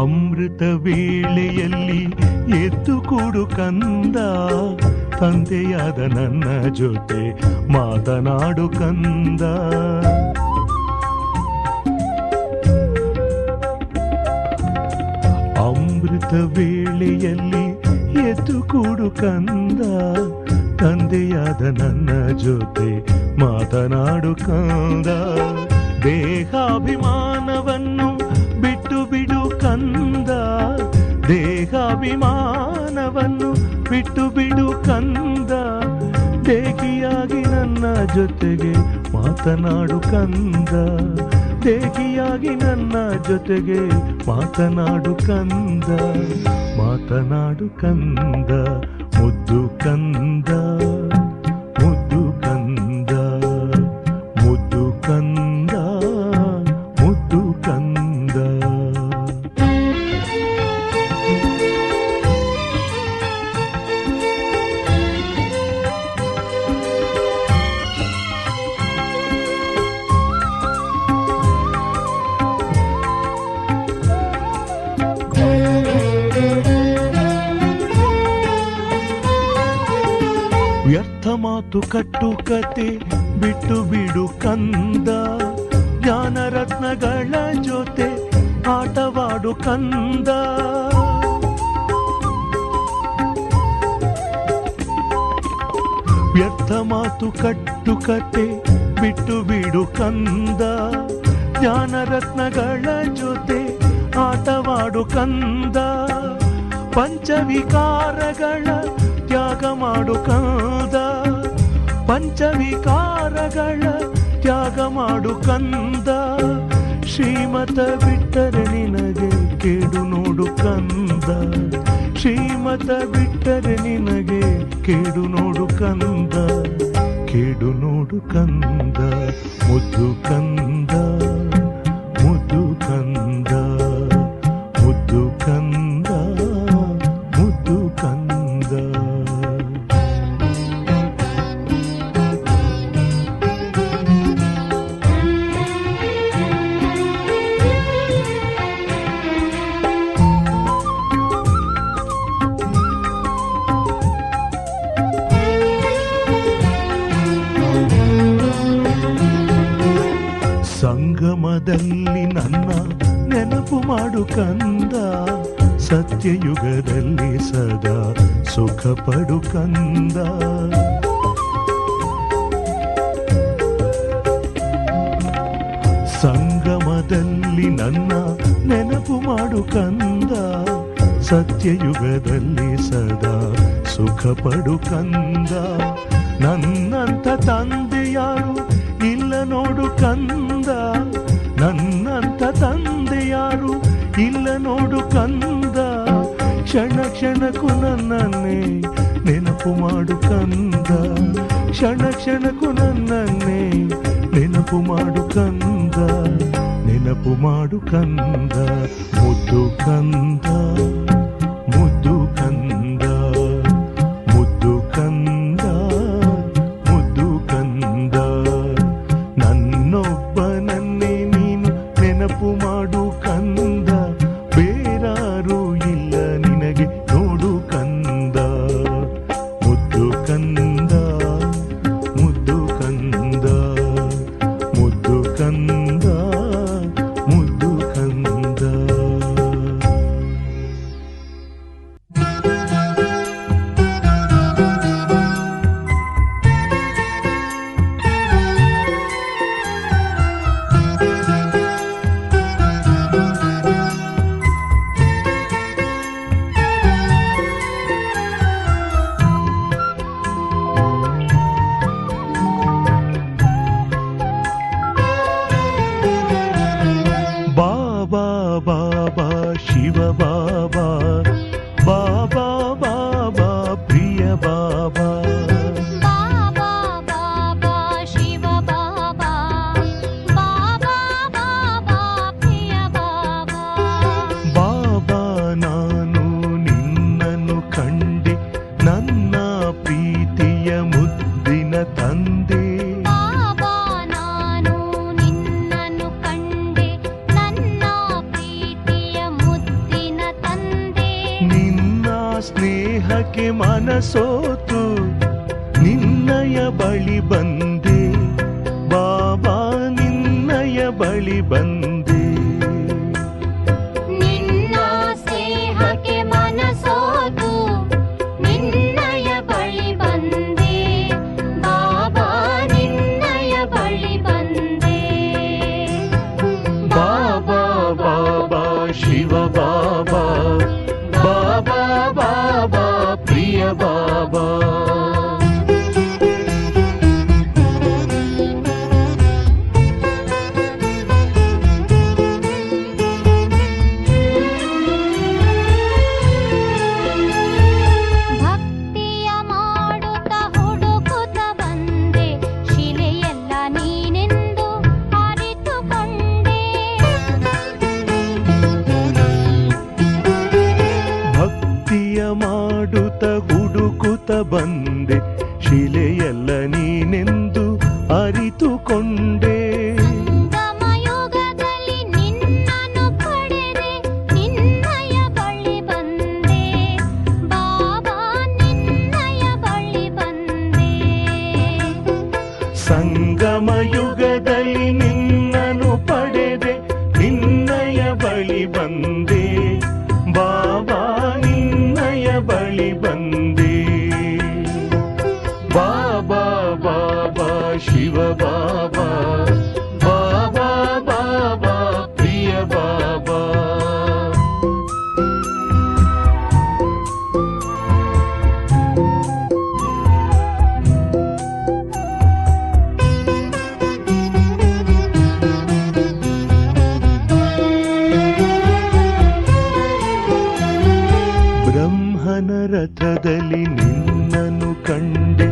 ಅಮೃತ ವೇಳೆಯಲ್ಲಿ ಎದ್ದು ಕೂಡು ಕಂದ, ತಂದೆಯಾದ ನನ್ನ ಜೊತೆ ಮಾತನಾಡು ಕಂದ, ಅಮೃತ ವೇಳೆಯಲ್ಲಿ ಎದ್ದು ಕೂಡು ಕಂದ, ತಂದೆಯಾದ ನನ್ನ ಜೊತೆ ಮಾತನಾಡು ಕಂದ, ದೇಹಾಭಿಮಾನವನ್ನು ಬಿಟ್ಟು ಬಿಡು ಕಂದ, ದೇಹಾಭಿಮಾನವನ್ನು ಬಿಟ್ಟು ಬಿಡು ಕಂದ, ದೇಹಿಯಾಗಿ ನನ್ನ ಜೊತೆಗೆ ಮಾತನಾಡು ಕಂದ, ದೇಹಿಯಾಗಿ ನನ್ನ ಜೊತೆಗೆ ಮಾತನಾಡು ಕಂದ, ಮಾತನಾಡು ಕಂದ, ಮುದ್ದು ಕಂದ ಮುದ್ದು ಕಂದ ಮುದ್ದು ಕಂದ ಮುದ್ದು ಕಂದ. ವ್ಯರ್ಥ ಮಾತು ಕಟ್ಟು ಕತೆ ಬಿಟ್ಟು ಬಿಡು ಕಂದ, ಜ್ಞಾನರತ್ನಗಳ ಜೊತೆ ಆಟವಾಡು ಕಂದ, ವ್ಯರ್ಥ ಮಾತು ಕಟ್ಟು ಕತೆ ಬಿಟ್ಟು ಬಿಡು ಕಂದ, ಜ್ಞಾನರತ್ನಗಳ ಜೊತೆ ಆಟವಾಡು ಕಂದ, ಪಂಚವಿಕಾರಗಳ ತ್ಯಾಗ ಮಾಡು ಕಂದ, ಪಂಚವಿಕಾರಗಳ ತ್ಯಾಗ ಮಾಡು ಕಂದ, ಶ್ರೀಮತ ಬಿಟ್ಟರೆ ನಿನಗೆ ಕೇಡು ನೋಡು ಕಂದ, ಶ್ರೀಮತ ಬಿಟ್ಟರೆ ನಿನಗೆ ಕೇಡು ನೋಡು ಕಂದ, ಕೇಡು ನೋಡು ಕಂದ, ಮುದ್ದು ಕಂದ ಮುದ್ದು ಕಂದ ಮುದ್ದು ಕಂದ ಮುದ್ದು ಕಂದ. ಸಂಗಮದಲ್ಲಿ ನನ್ನ ನೆನಪು ಮಾಡು ಕಂದ, ಸತ್ಯಯುಗದಲ್ಲಿ ಸದಾ ಸುಖ ಪಡು ಕಂದ, ಸಂಗಮದಲ್ಲಿ ನನ್ನ ನೆನಪು ಮಾಡು ಕಂದ, ಸತ್ಯಯುಗದಲ್ಲಿ ಸದಾ ಸುಖ ಪಡು ಕಂದ. ನನ್ನಂಥ ತಂದೆ ಯಾರು ಇಲ್ಲ ನೋಡು ಕಂದ, ನನ್ನಂಥ ತಂದೆ ಯಾರು ಇಲ್ಲ ನೋಡು ಕಂದ. ಕ್ಷಣ ಕ್ಷಣಕ್ಕೂ ನನ್ನನ್ನೇ ನೆನಪು ಮಾಡು ಕಂದ, ಕ್ಷಣ ಕ್ಷಣಕ್ಕೂ ನನ್ನನ್ನೇ ನೆನಪು ಮಾಡು ಕಂದ, ನೆನಪು ಮಾಡು ಕಂದ. ಮುದ್ದು ಕಂದ, ಮುದ್ದು ಕಂದ, ಮುದ್ದು ಕಂದ, ಮುದ್ದು ಕಂದ. ನನ್ನೊಬ್ಬನನ್ನೇ ನೀನು ನೆನಪು ಮಾಡು ಕಂದ, ಬೇರಾರು ಇಲ್ಲ ನಿನಗೆ ನೋಡು ಕಂದ. ಮುದ್ದು ಕಂದ, ಮುದ್ದು ಕಂದ, ಮುದ್ದು ಕಂದ, ಮುದ್ದು ಕಂದ. ಬಾಬಾ ಬಾಬಾ ಶಿವ ಬಾಬಾ, ಬಾಬಾ ಬಾಬಾ ಪ್ರಿಯ ಬಾಬಾ. ಬಾಬಾ ಬಾಬಾ ಶಿವ ಬಾಬಾ, ಬಾಬಾ ಬಾಬಾ ಪ್ರಿಯ ಬಾಬಾ. ಬಾಬಾ ನಾನು ನಿನ್ನನ್ನು ಕಂಡೆ, ನನ್ನ ಪ್ರೀತಿಯ ಮುದ್ದಿನ ತಂದೆ. ಬಾಬಾ ನಾನು ನಿನ್ನನ್ನು ಕಂಡೆ, ನನ್ನ ಪ್ರೀತಿಯ ಮುದ್ದಿನ ತಂದೆ. ನಿನ್ನ ಸ್ನೇಹಕ್ಕೆ ಮನಸೋತು ನಿನ್ನಯ ಬಳಿ ಬಂದೆ, ಬಾಬಾ ನಿನ್ನಯ ಬಳಿ ಬಂದೆ. ನಿನ್ನ ಸ್ನೇಹಕ್ಕೆ ಮನಸೋತು ನಿನ್ನಯ ಬಳಿ ಬಂದೆ, ಬಾಬಾ ನಿನ್ನಯ ಬಳಿ ಬಂದೆ. ಬಾಬಾ ಬಾಬಾ ಶಿವ ಬಾಬಾ, ಬಾಬಾ ಬಾಬಾ ಪ್ರಿಯ ಬಾಬಾ. ಭಕ್ತಿಯ ಮಾಡುತ್ತ ಹುಡುಕುತ್ತ ಬಂದೆ, ಶಿಲೆಯೆಲ್ಲ ನೀನೆಂದು ಅರಿತುಕೊಂಡೆ. ಭಕ್ತಿಯ ಮಾಡುತ್ತ ಹುಡುಕುತ್ತ ಬಂದೆ, ಶಿಲೆಯಲ್ಲ ನೀನೆಂದು ಅರಿತುಕೊಂಡೆ. ಸಂಗಮಯುಗದಲ್ಲಿ ನಿನ್ನನ್ನು ಪಡೆದೆ, ನಿನ್ನಯ ಬಳಿ ಬಂದೆ, ಬಾಬಾ ನಿನ್ನಯ ಬಳಿ ಬಂದೆ. ಸಂಗಮ ಯುಗದಲ್ಲಿ ನಿನ್ನನ್ನು ಪಡೆದೆ, ನಿನ್ನಯ ಬಳಿ ಬಂದೆ, ಬಾಬಾ ನಿನ್ನಯ ಬಳಿ ಬಂದೆ. ಬಾಬಾ ಬಾಬಾ ಶಿವ ಬಾಬಾ, ಬಾಬಾ ಬಾಬಾ ಪ್ರಿಯ ಬಾಬಾ. ಬ್ರಹ್ಮನ ರಥದಲ್ಲಿ ನಿನ್ನನ್ನು ಕಂಡೆ,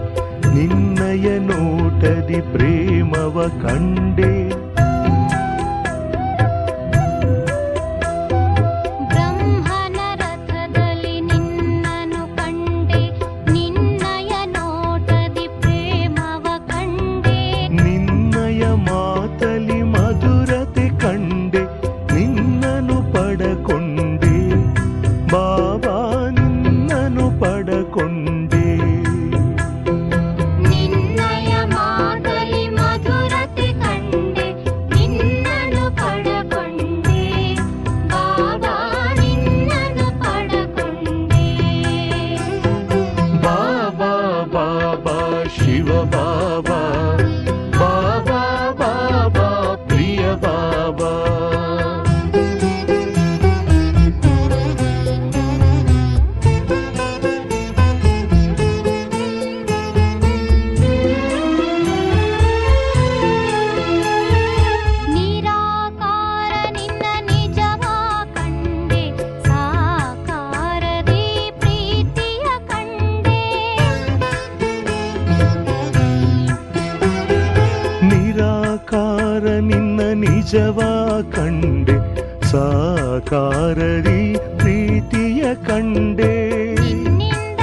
ನಿನ್ನಯ ನೋಟದಿ ಪ್ರೇಮವ ಕಂಡೆ. ಬ್ರಹ್ಮನ ರಥದಲ್ಲಿ ನಿನ್ನನ್ನು ಕಂಡೆ, ನಿನ್ನಯ ನೋಟದಿ ಪ್ರೇಮವ ಕಂಡೆ. ನಿನ್ನಯ ಮಾತಲಿ ಮಧುರತೆ ಕಂಡೆ, ನಿನ್ನನ್ನು ಪಡಕೊಂಡೆ, ಬಾಬಾ ನಿನ್ನನ್ನು ಪಡಕೊಂಡೆ. ನಿನ್ನಯ ಮಾತಲಿ ಮಧುರತೆ ಕಂಡೆ, ಬಾಬಾ. ನಿರಾಕಾರ ನಿನ್ನ ನಿಜವಾ ಕಂಡೆ ಸಾಕಾರದಿ ಪ್ರೀತಿಯ ಕಂಡೆ ನಿರಾಕಾರ ನಿನ್ನ ನಿಜವಾ ಕಂಡೆ ಸಾಕಾರದಿ ಪ್ರೀತಿಯ ಕಂಡೆ. ನಿನ್ನಿಂದ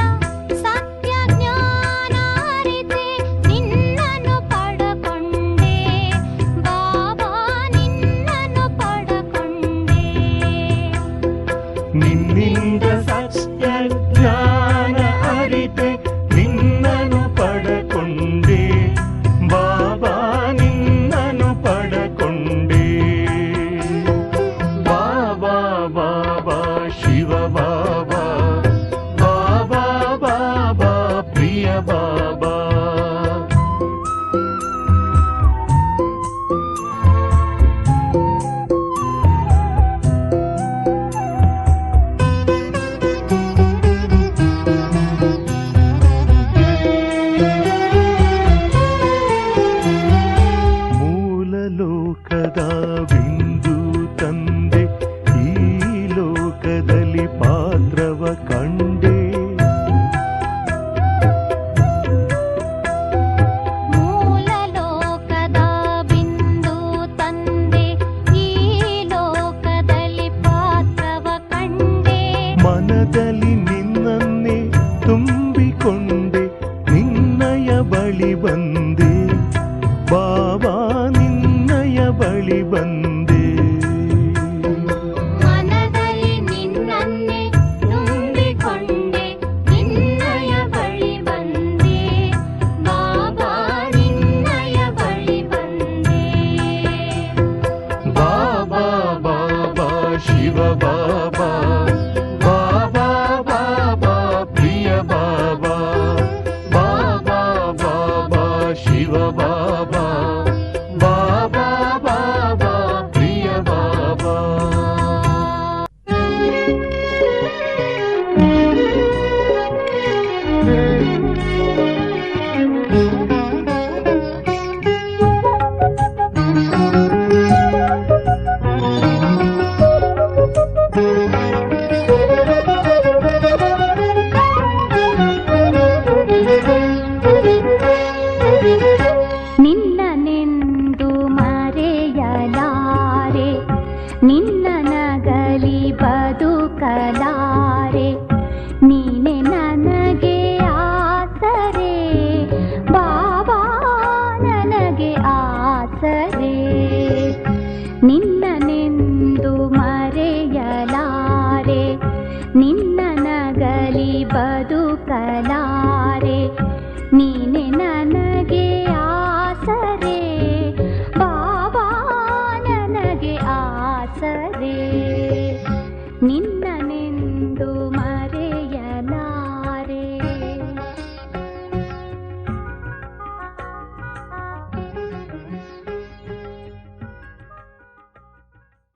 ಸತ್ಯ ಜ್ಞಾನ ಅರಿತೆ ನಿನ್ನನ್ನು ಪಡಕೊಂಡೆ ಬಾಬಾ ನಿನ್ನನ್ನು ಪಡಕೊಂಡೆ. ನಿನ್ನಿಂದ ಸತ್ಯ ಜ್ಞಾನ ಅರಿತೆ ನಿನ್ನನು ಪಡಕೊಂಡೆ ಬಾಬಾ ನಿನ್ನನು ಪಡಕೊಂಡೆ. ಬಾಬಾ ಬಾಬಾ ಶಿವ ಬಾಬಾ ಬಾಬಾ ಬಾಬಾ ಪ್ರಿಯ ಬಾಬಾ. ಮೂಲ ಲೋಕದ ಬಿಂದು ತಂದೆ ಈ ಲೋಕದಲ್ಲಿ ಪಾತ್ರವ ಕಂಡೆ. ಮೂಲ ಲೋಕದ ಬಿಂದು ತಂದೆ ಈ ಲೋಕದಲ್ಲಿ ಪಾತ್ರವ ಕಂಡೆ. ಮನದಲ್ಲಿ ನಿನ್ನನ್ನೇ ತುಂಬಿಕೊಂಡೆ ನಿನ್ನಯ ಬಳಿ ಬಂದೆ ಬಾಬಾ ನಿನ್ನಯ ಬಳಿ ಬಂದೆ. ಮನದಲ್ಲಿ ನಿನ್ನನ್ನೇ ತುಂಬಿಕೊಂಡೆ ನಿನ್ನಯ ಬಳಿ ಬಂದೆ ಬಾಬಾ ನಿನ್ನಯ ಬಳಿ ಬಂದೆ. ಬಾಬಾ ಬಾಬಾ ಶಿವ ಬಾಬಾ ಬಾಬಾ ಬಾಬಾ ಪ್ರಿಯ ಬಾಬಾ. ಬಾಬಾ ಬಾಬಾ ಶಿವ ಬಾಬಾ ಬಾಬಾ ಬಾಬಾ ಪ್ರಿಯ ಬಾಬಾ. ನಿನ್ನನೆಂದು ಮರೆಯಲಾರೆ ನಿನ್ನ ನಗಲಿ ಬದುಕಲಾರೆ ನೀನೆ ನನಗೆ ಆಸರೆ ಬಾಬಾ ನನಗೆ ಆಸರೆ. ನಿನ್ನನೆಂದು ಮರೆಯಲಾರೆ ನಿನ್ನ ನಗಲಿ ಬದುಕಲಾರೆ ನೀನೆ ನನಗೆ ಆಸರೆ ಬಾಬಾ ನನಗೆ ಆಸರೆ. ನಿನ್ನನೆಂದು